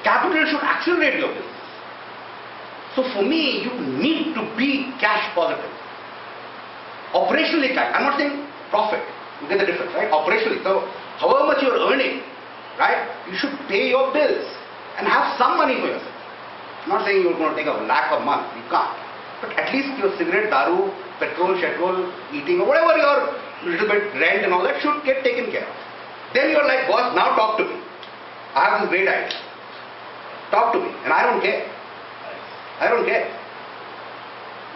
Capital should accelerate your business. So for me, you need to be cash positive. Operationally cash. I'm not saying profit. You get the difference, right? Operationally. So however much you're earning, right, you should pay your bills and have some money for yourself. I'm not saying you're going to take a lakh a month. You can't. But at least your cigarette, daru, petrol, eating, or whatever your little bit rent and all that should get taken care of. Then you're like, boss, now talk to me. I have this great idea. Talk to me. And I don't care. I don't care.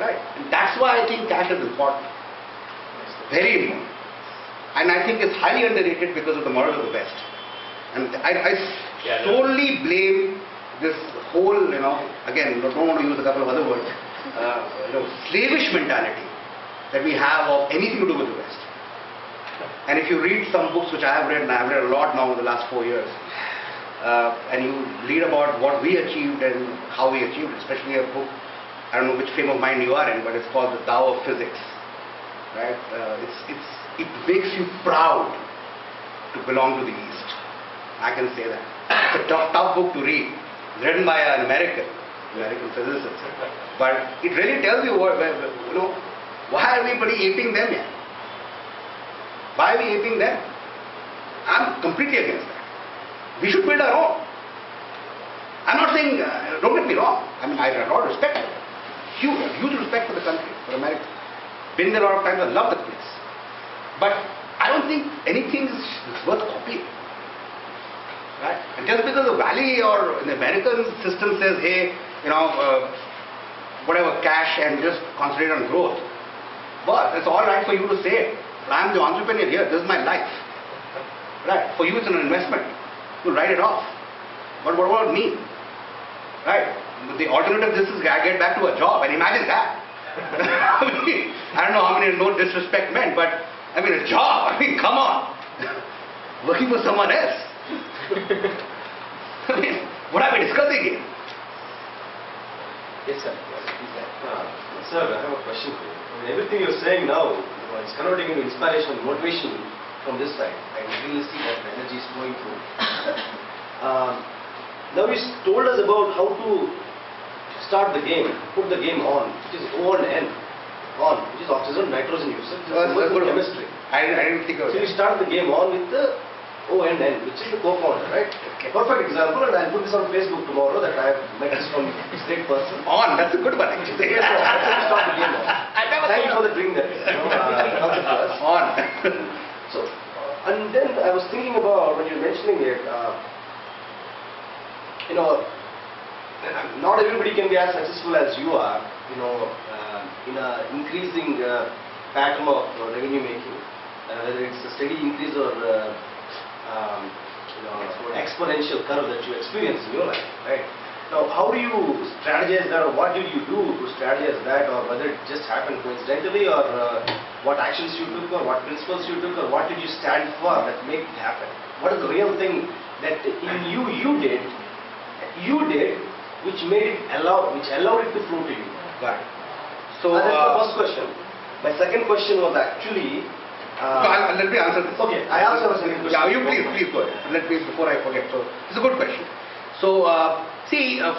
Right? And that's why I think cash is important. Very important. And I think it's highly underrated because of the model of the West. And I solely blame this whole, again, don't want to use a couple of other words, slavish mentality that we have of anything to do with the West. And if you read some books which I have read, and I have read a lot now in the last 4 years, and you read about what we achieved and how we achieved it, especially a book, I don't know which frame of mind you are in, but it's called The Tao of Physics. Right? It makes you proud to belong to the East. I can say that. It's a tough book to read. It's written by an American physicist. But it really tells you why are we aping them here? Why are we aping them? I'm completely against that. We should build our own. I'm not saying, don't get me wrong. I mean, I have a lot of respect for it. Huge respect for the country, for America. Been there a lot of times, I love the place. But I don't think anything is worth copying. Right? And just because the Valley or the American system says, hey, whatever, cash and just concentrate on growth. But it's all right for you to say, I'm the entrepreneur here, this is my life. Right? For you it's an investment. You write it off. But what about me? Right? The alternative this is I get back to a job, and imagine that. I don't know how many no disrespect meant, but I mean a job, come on. Working for someone else. What are we discussing here? Yes, sir. Sir, I have a question for you. Everything you're saying now, it's converting into inspiration, motivation from this side. I really see that the energy is flowing through. Now you told us about how to start the game, put the game on, which is O and N, on, which is oxygen, nitrogen usage, chemistry. I didn't think of it. So you start the game on with the O and N, which is the co-founder, right? Okay. Perfect example, and I'll put this on Facebook tomorrow that I have met this from this great person. On, that's a good one actually. Yes, sir. Start the game on. Thank you for the drink that On. So, and then I was thinking about when you're mentioning it, not everybody can be as successful as you are, in a increasing pattern of revenue making, whether it's a steady increase or exponential curve that you experience in your life, right? Now, how do you strategize that, or what did you do to strategize that, or whether it just happened coincidentally, or what actions you took, or what principles you took, or what did you stand for that make it happen? What is the real thing that in you did, which allowed it to flow to you? Got it. So That's the first question. My second question was actually. let me answer this. Okay, I also have a second question. Yeah, you please go ahead. Let me, before I forget. So it's a good question. So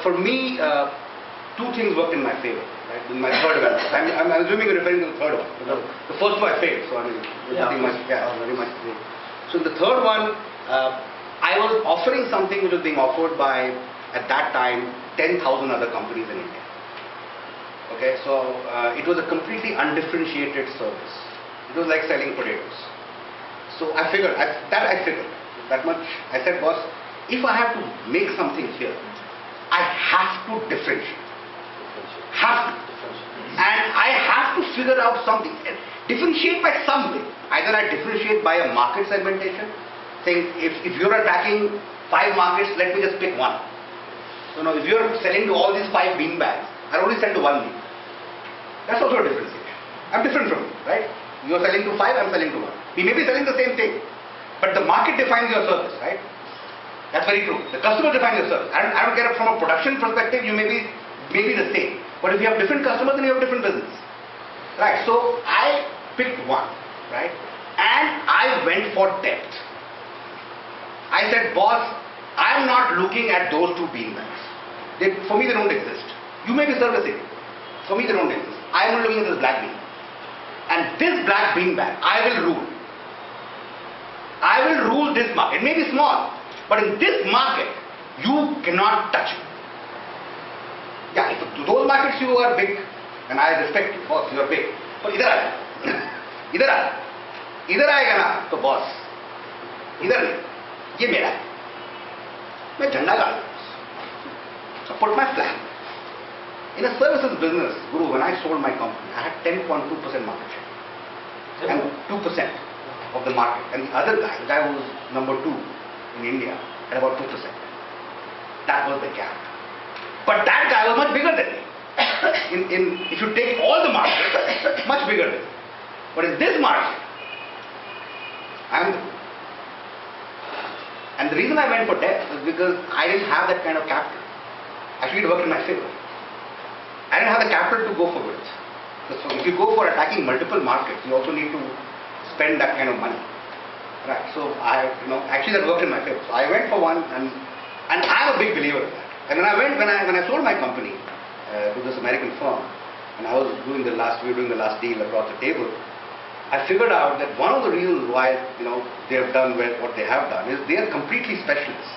for me, two things worked in my favor. Right, in my third event. I'm assuming you're referring to the third one. Because the first one I failed, so I mean, very much. So the third one, I was offering something which was being offered by, at that time, 10,000 other companies in India. Okay, so it was a completely undifferentiated service. It was like selling potatoes. So I figured, that much. I said, boss, if I have to make something here, I have to differentiate. Have to. And I have to figure out something. Differentiate by something. Either I differentiate by a market segmentation, saying if you're attacking 5 markets, let me just pick one. So now if you're selling to all these 5 bean bags, I'll only sell to one bean. That's also a differentiation. I'm different from you, right? You're selling to 5, I'm selling to 1. We may be selling the same thing, but the market defines your service, right? That's very true. The customer defines your service. I don't care, from a production perspective, you may be the same. But if you have different customers, then you have different business. Right? So I picked one, right? And I went for depth. I said, boss, I'm not looking at those 2 beanbags. For me, they don't exist. You may be servicing. For me, they don't exist. I'm looking at this black bean. And this black beanbag, I will rule. I will rule this market. It may be small, but in this market, you cannot touch it. Yeah, if to those markets you are big, and I respect you, boss, you are big. But इधर आएगा ना तो boss, इधर नहीं, ये मेरा है. मैं झंडा गाड़. So put my flag. In a services business, Guru, when I sold my company, I had 10.2% market share. And 2% of the market. And the other guy, the guy who was number 2 in India, had about 2%. That was the gap. But that guy was much bigger than me. If you take all the markets, much bigger than me. But in this market, I am the good. And the reason I went for depth is because I didn't have that kind of capital. Actually, it worked in my favor. I didn't have the capital to go for width. So if you go for attacking multiple markets, you also need to spend that kind of money. Right. So actually that worked in my favor. So I went for one, and I'm a big believer in that. And when I sold my company to this American firm, and we were doing the last deal across the table, I figured out that one of the reasons why they have done what they have done is they are completely specialists.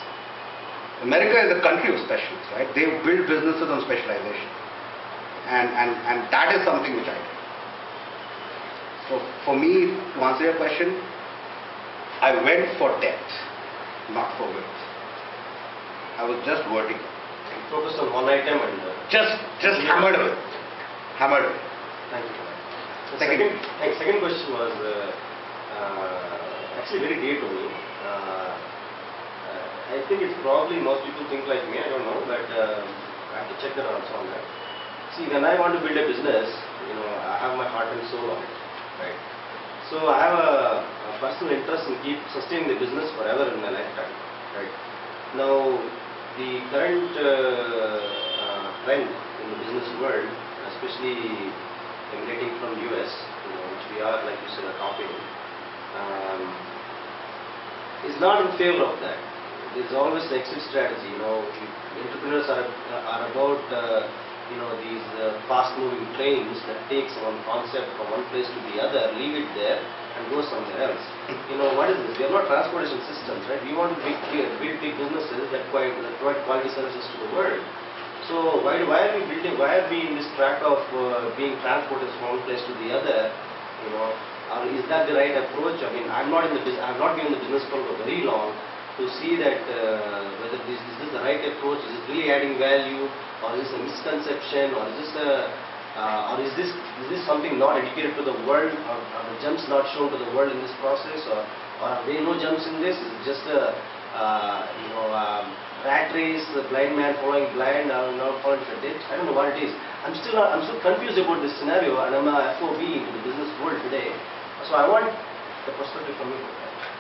America is a country of specialists, right? They build businesses on specialization. And that is something which I do. So for me, to answer your question, I went for depth, not for width. I was just vertical. Focused on one item and just hammered it. Thank you. The second question was actually very dear to me. I think it's probably most people think like me, I don't know, but I have to check that also on that. See, when I want to build a business, I have my heart and soul on it, right? So I have a personal interest in keep sustaining the business forever in my lifetime, right? Now, the current trend in the business world, especially emanating from US, which we are, like you said, adopting, is not in favor of that. There's always the exit strategy. Entrepreneurs are about these fast-moving trains that takes one concept from one place to the other, leave it there, and go somewhere else. What is this? We are not transportation systems, right? We want to build big businesses that provide quality services to the world. So why are we in this track of being transported from one place to the other? Or is that the right approach? I mean, I've not been in the business for very long to see that whether this is the right approach, is it really adding value, or is this a misconception, or is this something not educated to the world, or are the gems not shown to the world in this process, or are there no gems in this? Is it just a rat race, the blind man following blind, not following the ditch. I don't know what it is. I'm still confused about this scenario, and I'm a FOB into the business world today. So I want the perspective from you.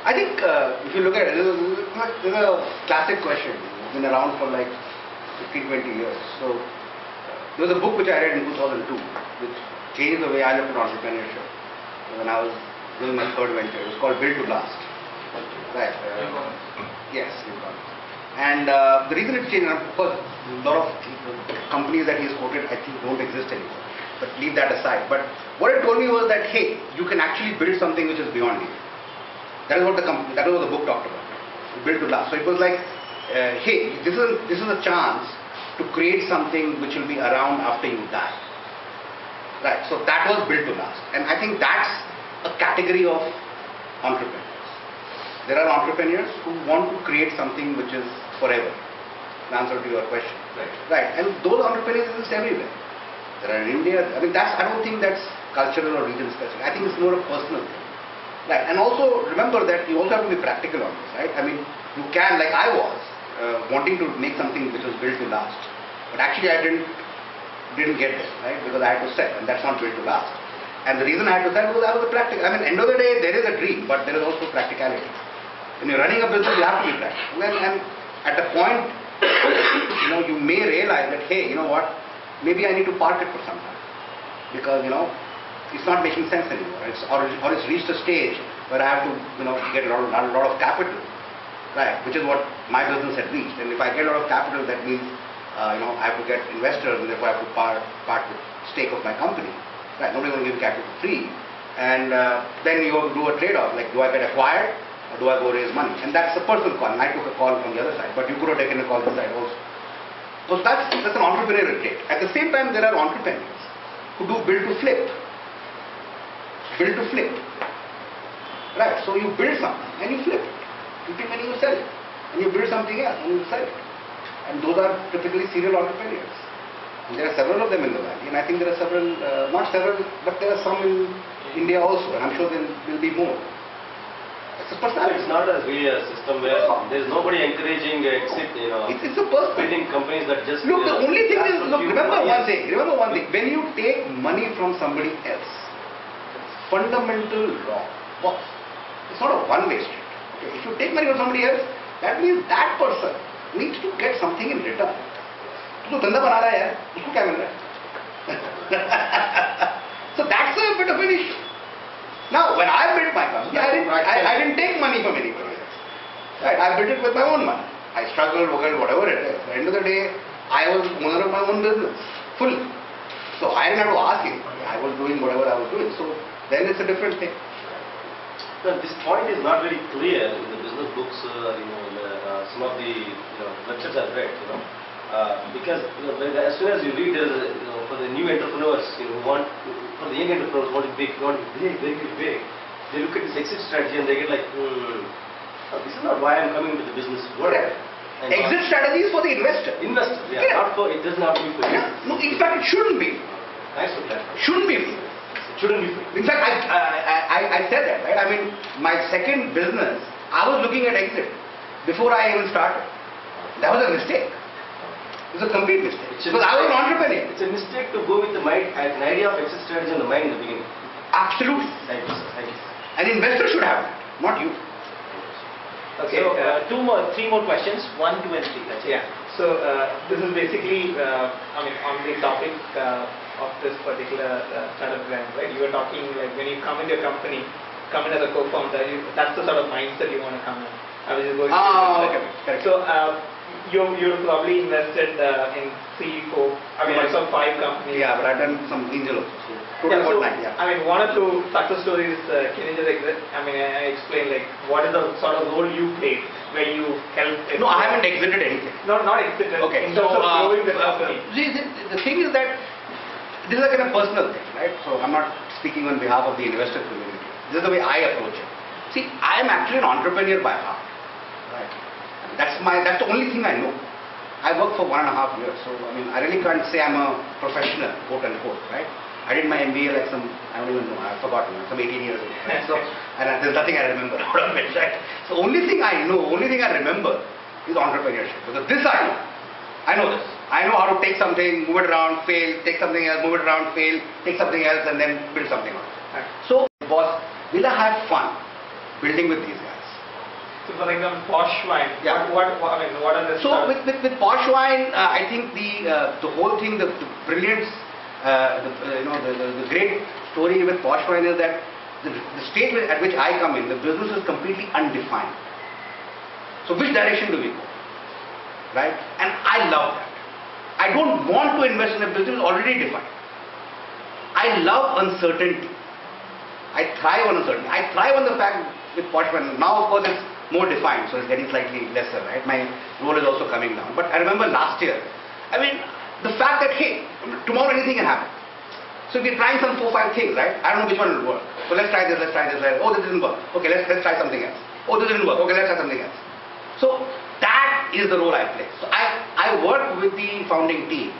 I think if you look at it, this is a classic question. It's been around for like 15, 20 years. So there was a book which I read in 2002, which changed the way I looked at entrepreneurship. When I was doing my third venture, it was called Build to Last. Right. Yes, you got it. And the reason it changed, of course, a lot of companies that he's quoted, I think, don't exist anymore. But leave that aside. But what it told me was that, hey, you can actually build something which is beyond you. That is what the book talked about. Build to last. So it was like, hey, this is a chance to create something which will be around after you die. Right. So that was built to last. And I think that's a category of entrepreneurs. There are entrepreneurs who want to create something which is forever. In answer to your question. Right. And those entrepreneurs exist everywhere. There are in India. I mean, I don't think that's cultural or region specific. I think it's more a personal thing. Right. And also remember that you also have to be practical on this. Right. I mean, you can, like I was, wanting to make something which was built to last. But actually I didn't get there. Right. Because I had to sell, and that's not built to last. And the reason I had to sell was I was a practical. I mean, end of the day, there is a dream, but there is also practicality. When you're running a business, you have to be practical. And at a point, you may realize that, hey, you know what, maybe I need to park it for some time. Because, it's not making sense anymore. Or it's reached a stage where I have to, get a lot of capital. Right, which is what my business had reached. And if I get a lot of capital, that means, I have to get investors, and therefore I have to part with stake of my company. Right, nobody's going to give capital for free. And then you have to do a trade-off, like, do I get acquired? Or do I go raise money? And that's a personal call. And I took a call from the other side, but you could have taken a call this side also. So that's an entrepreneurial trait. At the same time, there are entrepreneurs who do build to flip. Build to flip. Right. So you build something and you flip it. You take money, you sell it. And you build something else and you sell it. And those are typically serial entrepreneurs. And there are several of them in the valley. And I think there are several, not several, but there are some in India also. And I'm sure there will be more. It's a personality. It's not really a system where there's nobody encouraging exit, It's a personal. building companies that just... Look, the only thing is, remember one thing. When you take money from somebody else, it's fundamental wrong. Boss. It's not a one-way street. Okay? If you take money from somebody else, that means that person needs to get something in return. तो धंधा बना रहा है यार, उसको क्या मिल रहा है? So that's a bit of an issue. Now, when I built my company, I didn't take money from anybody else. Right? I built it with my own money. I struggled, whatever it is. At the end of the day, I was owner of my own business, fully. So I didn't have to ask anybody. I was doing whatever I was doing. So then it's a different thing. Now, this point is not very clear in the business books, some of the lectures I've read, because as soon as you read, for the new entrepreneurs, for the young entrepreneurs want to be big, they look at this exit strategy and they get like, this is not why I'm coming to the business world. Exit strategy is for the investor. Investor, not for, it doesn't have to be for you. No, in fact, it shouldn't be. Nice for that. Shouldn't be. Shouldn't be free. In fact, I said that, right? I mean, my second business, I was looking at exit before I even started. That was a mistake. It was a complete mistake. Because I was an entrepreneur. It's a mistake to go with the mind, an idea of exit strategy in the mind in the beginning. Absolutely. Thank you, sir. Thank you. An investor should have that, not you. Okay, so three more questions, 1, 2 and 3. Yeah. So this is basically, on the topic of this particular startup brand, right? You were talking like when you come into your company, come in as a co-founder, that's the sort of mindset you want to come in. I was just going. Okay. So you probably invested in 3, 4, some 5 companies. Yeah, but I've done some angel also. So total about 9. Yeah. I mean, 1 or 2 success stories. Can you just explain like what is the sort of role you played where you helped? No, I haven't exited anything. Not exited. Okay. In terms of growing the company. The thing is that this is like a personal thing, right? So I'm not speaking on behalf of the investor community. This is the way I approach it. See, I am actually an entrepreneur by heart. Right? That's the only thing I know. I worked for 1.5 years, so I mean I really can't say I'm a professional, quote unquote, right? I did my MBA like some, I don't even know, I've forgotten, some 18 years ago. Right? So, and there's nothing I remember out of it, right? So only thing I know, only thing I remember is entrepreneurship. Because this I know. I know this. I know how to take something, move it around, fail, take something else, move it around, fail, take something else, and then build something out of it. Right? So, boss, will I have fun building with these guys? So for example, Posh Wine. Yeah. What I mean, what are the So with Posh Wine, I think the whole thing, the brilliance, the great story with Posh Wine is that the stage at which I come in, the business is completely undefined. So which direction do we go? Right? And I love that. I don't want to invest in a business already defined. I love uncertainty. I thrive on uncertainty. I thrive on the fact with Posh Wine. Now, of course, it's more defined, so it's getting slightly lesser, right? My role is also coming down. But I remember last year, I mean, the fact that, hey, tomorrow anything can happen. So we're trying some 4-5 things, right? I don't know which one will work. So let's try this, let's try this. Oh, this didn't work. Okay, let's try something else. Oh, this didn't work. Okay, let's try something else. So that is the role I play. So I work with the founding team.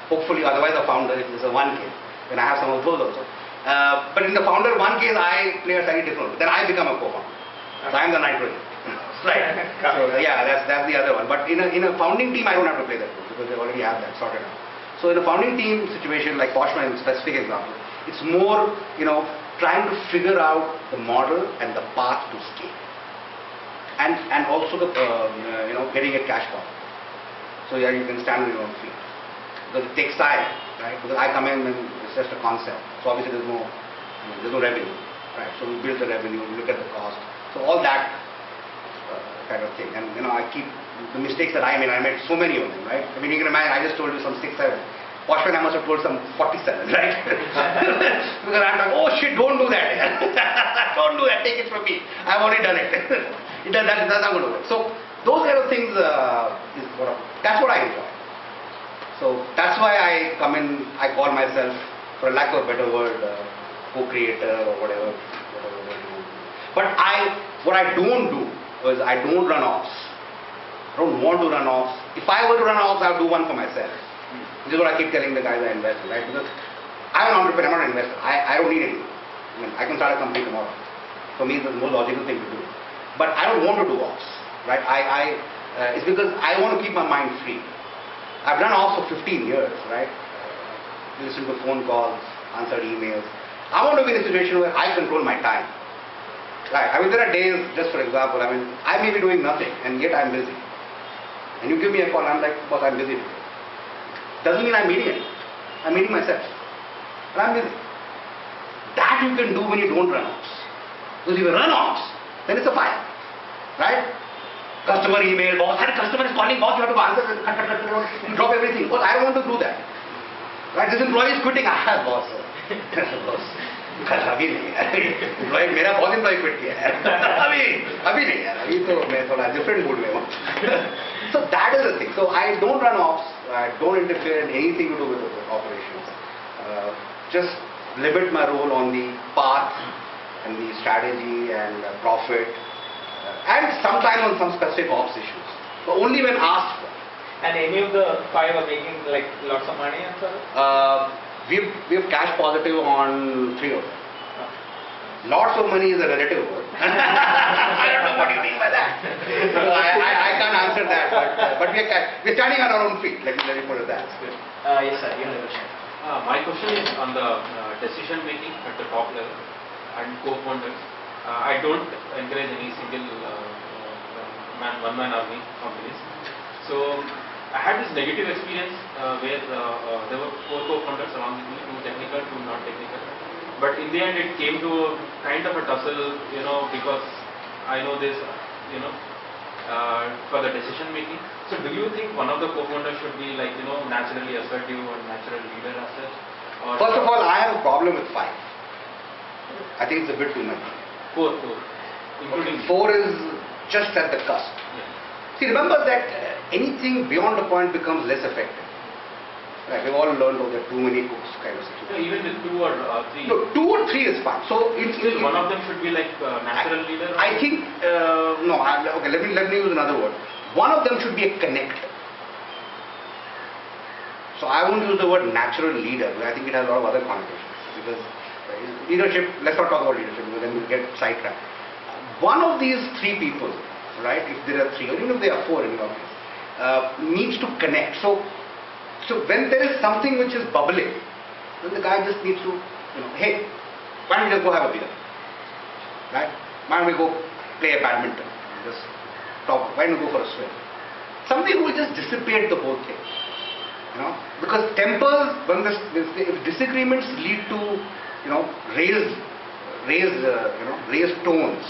Hopefully, otherwise the founder is a one case. Then I have some of those also. But in the founder one case, I play a slightly different role. Then I become a co-founder. So I'm the nitrogen. Right. So yeah, that's the other one. But in a founding team, I don't have to play that role because they already have that sorted out. So in a founding team situation, like Posh Wine, specific example, it's more, trying to figure out the model and the path to scale, and also the getting it cash flow. So yeah, you can stand on your own feet because it takes time, right? Because I come in and it's just a concept. So obviously there's no revenue, right? So we build the revenue, we look at the cost. So all that kind of thing. And I keep the mistakes that I made so many of them, right? I mean, you can imagine, I just told you some 6, 7. Posh Wine, I must have told some 47, right? Because I'm like, oh shit, don't do that. Don't do that, take it from me. I've already done it. That's not going to work. So those kind of things, that's what I enjoy. So that's why I come in, I call myself, for lack of a better word, co-creator or whatever. But what I don't do is I don't run offs. I don't want to run offs. If I were to run offs, I would do one for myself. This is what I keep telling the guys I invest in, right? Because I'm an entrepreneur, I'm not an investor. I don't need anything. I mean, I can start a company tomorrow. For me, it's the most logical thing to do. But I don't want to do offs, right? It's because I want to keep my mind free. I've done offs for 15 years, right? Listen to phone calls, answered emails. I want to be in a situation where I control my time. Right. I mean, there are days, just for example, I mean, I may be doing nothing and yet I'm busy. And you give me a call, I'm like, boss, I'm busy today. Doesn't mean I'm meeting anyone. I'm meeting myself. But I'm busy. That you can do when you don't run offs. Because if you run offs, then it's a fight. Right? Customer email, boss, and customer is calling, boss, you have to answer, you drop everything. Boss, I don't want to do that. Right? This employee is quitting. Boss. Boss. अभी नहीं यार employ मेरा बहुत employ quit किया है अभी नहीं यार अभी तो मैं थोड़ा डिफरेंट मूड में हूँ so that is the thing. So I don't run ops, I don't interfere in anything to do with the operations. Just limit my role on the path and the strategy and profit and sometimes on some specific ops issues, but only when asked for. And any of the 5 are making like lots of money and so we have cash positive on 3 of them. Lots of money is a relative word. I don't know what you mean by that. So I can't answer that, but we're standing on our own feet. Let me put it that. Yes, sir. You have a question. My question is on the decision making at the top level and co-founders. I don't encourage any single one-man army companies. So I had this negative experience where there were 4 co-founders along with me, 2 technical, 2 not technical. But in the end it came to kind of a tussle, because I know this, for the decision making. So do you think one of the co-founders should be like, naturally assertive and natural leader as such? First of all, I have a problem with 5. I think it's a bit too many. 4, including 4 is just at the cusp. Yeah. See, remember that anything beyond a point becomes less effective. Right? We've all learned that too many cooks kind of situation. So even with 2 or 3? No, 2 or 3 is fine. So still one of them should be like natural leader? I think, okay, let me use another word. One of them should be a connector. So I won't use the word natural leader, but I think it has a lot of other connotations. Because leadership, let's not talk about leadership because then we'll get sidetracked. One of these three people, right, if there are three, or even if there are four in your case, needs to connect. So when there is something which is bubbling, then the guy just needs to, hey, why don't we just go have a beer? Right? Why don't we go play a badminton? Just talk. Why don't we go for a swim? Something will just dissipate the whole thing. Because tempers, if disagreements lead to, raised tones,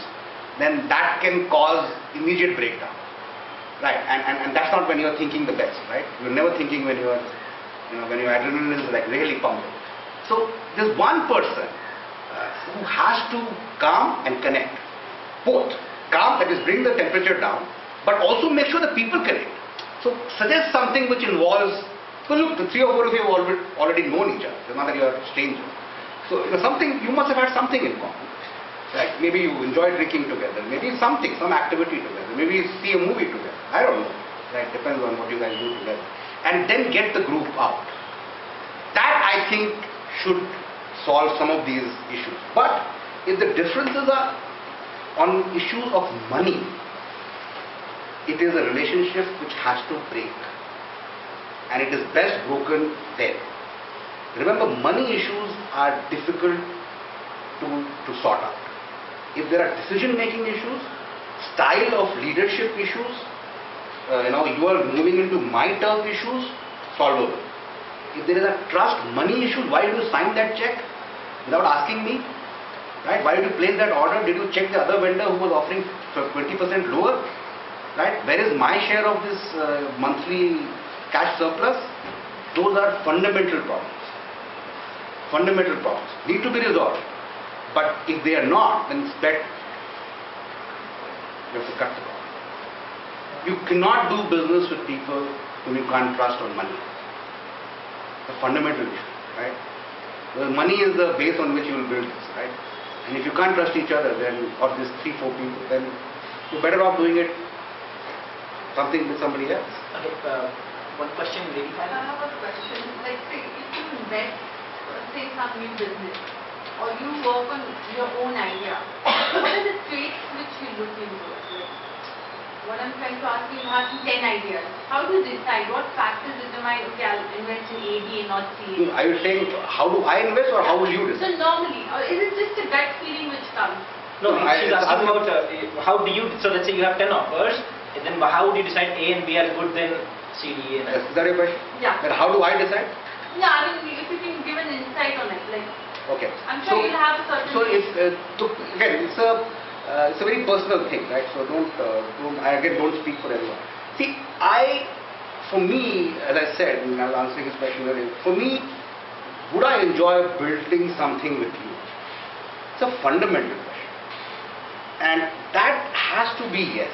then that can cause immediate breakdown. Right? And that's not when you're thinking the best, right? You're never thinking when you're, when your adrenaline is like really pumping. So there's one person who has to calm and connect. Both. Calm, that is bring the temperature down, but also make sure the people connect. So suggest something which involves, well look, the three or four of you have already known each other. It's not that you are strangers. So something, you must have had something in common. Right? Maybe you enjoy drinking together, maybe something, some activity together, maybe you see a movie together. I don't know. Right? Depends on what you guys do together. And then get the group out. That I think should solve some of these issues. But if the differences are on issues of money, it is a relationship which has to break. And it is best broken there. Remember, money issues are difficult to sort out. If there are decision-making issues, style of leadership issues, you are moving into my turf issues, solvable. If there is a trust money issue, why did you sign that check without asking me? Right? Why did you place that order? Did you check the other vendor who was offering 20% lower? Right? Where is my share of this monthly cash surplus? Those are fundamental problems. Fundamental problems. Need to be resolved. But if they are not, then it's better. You have to cut the problem. You cannot do business with people whom you can't trust on money. It's a fundamental issue, right? Because money is the base on which you will build this, right? And if you can't trust each other, then, or these 3-4 people, then you're better off doing it something with somebody else. Okay, one question, lady. I have a question. Like, say, if you invest, say, some new business, or you work on your own idea, what are the traits which you look into? Like, what I'm trying to ask you have 10 ideas. How do you decide? What factors determine, okay, I'll invest in A, B, and not C? Are you saying, how do I invest or how will you So decide? normally, or is it just a gut feeling which comes? No, she's asking about how do you, so let's say you have 10 offers, and then how would you decide A and B are good, then C, D, and Is that your question? Yeah. Then how do I decide? Yeah, I mean, if you can give an insight on it, like, Okay. I'm sure you'll have a certain... So if, again, it's a very personal thing, right? So don't speak for everyone. See, for me, as I said, and I'll answer this question earlier, for me, would I enjoy building something with you? It's a fundamental question. And that has to be yes.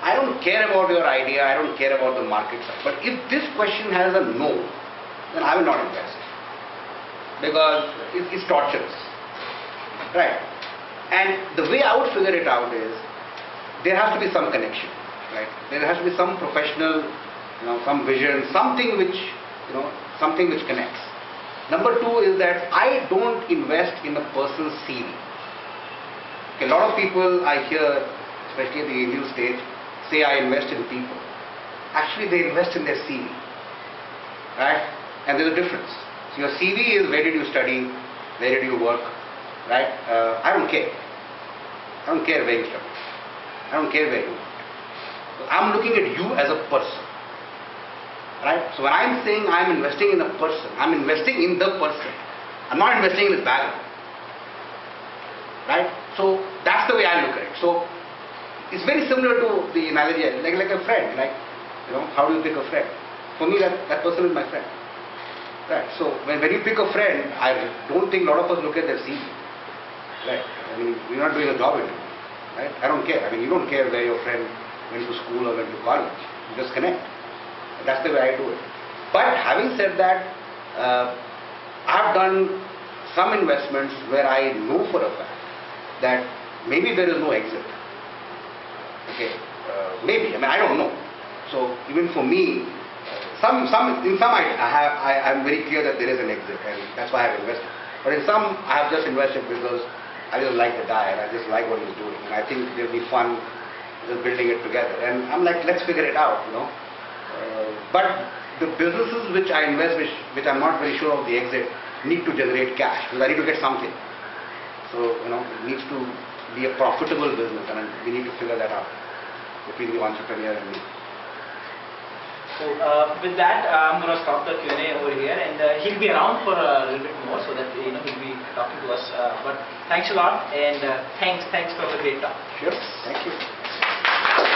I don't care about your idea, I don't care about the market side. But if this question has a no, then I will not invest. Because it's torturous. Right? And the way I would figure it out is, there has to be some connection. Right? There has to be some professional, some vision, something which connects. Number two is that I don't invest in a person's CV. Okay, a lot of people I hear, especially at the Indian stage, say I invest in people. Actually, they invest in their CV. Right? And there's a difference. So your CV is where did you study, where did you work, right? I don't care. I don't care where you study. I don't care where you work. So I'm looking at you as a person. Right? So when I'm saying I'm investing in a person, I'm investing in the person. I'm not investing in his background. Right? So that's the way I look at it. So it's very similar to the analogy, like a friend. Like, how do you pick a friend? For me, that person is my friend. Right. So when you pick a friend, I don't think a lot of us look at their CV. Right. I mean, we're not doing a job interview. Right. I don't care. I mean, you don't care where your friend went to school or went to college. You just connect. That's the way I do it. But having said that, I've done some investments where I know for a fact that maybe there is no exit. Okay. Maybe. I mean, I don't know. So even for me, in some I'm very clear that there is an exit, and that's why I've invested. But in some, I have just invested because I just like the guy and I just like what he's doing, and I think it'll be fun just building it together. And I'm like, let's figure it out, you know. But the businesses which I invest, which I'm not very sure of the exit, need to generate cash because I need to get something. So, you know, it needs to be a profitable business, and we need to figure that out between the entrepreneur and me. So with that, I'm going to stop the Q&A over here, and he'll be around for a little bit more, so that he'll be talking to us. But thanks a lot, and thanks for the great talk. Sure, thank you.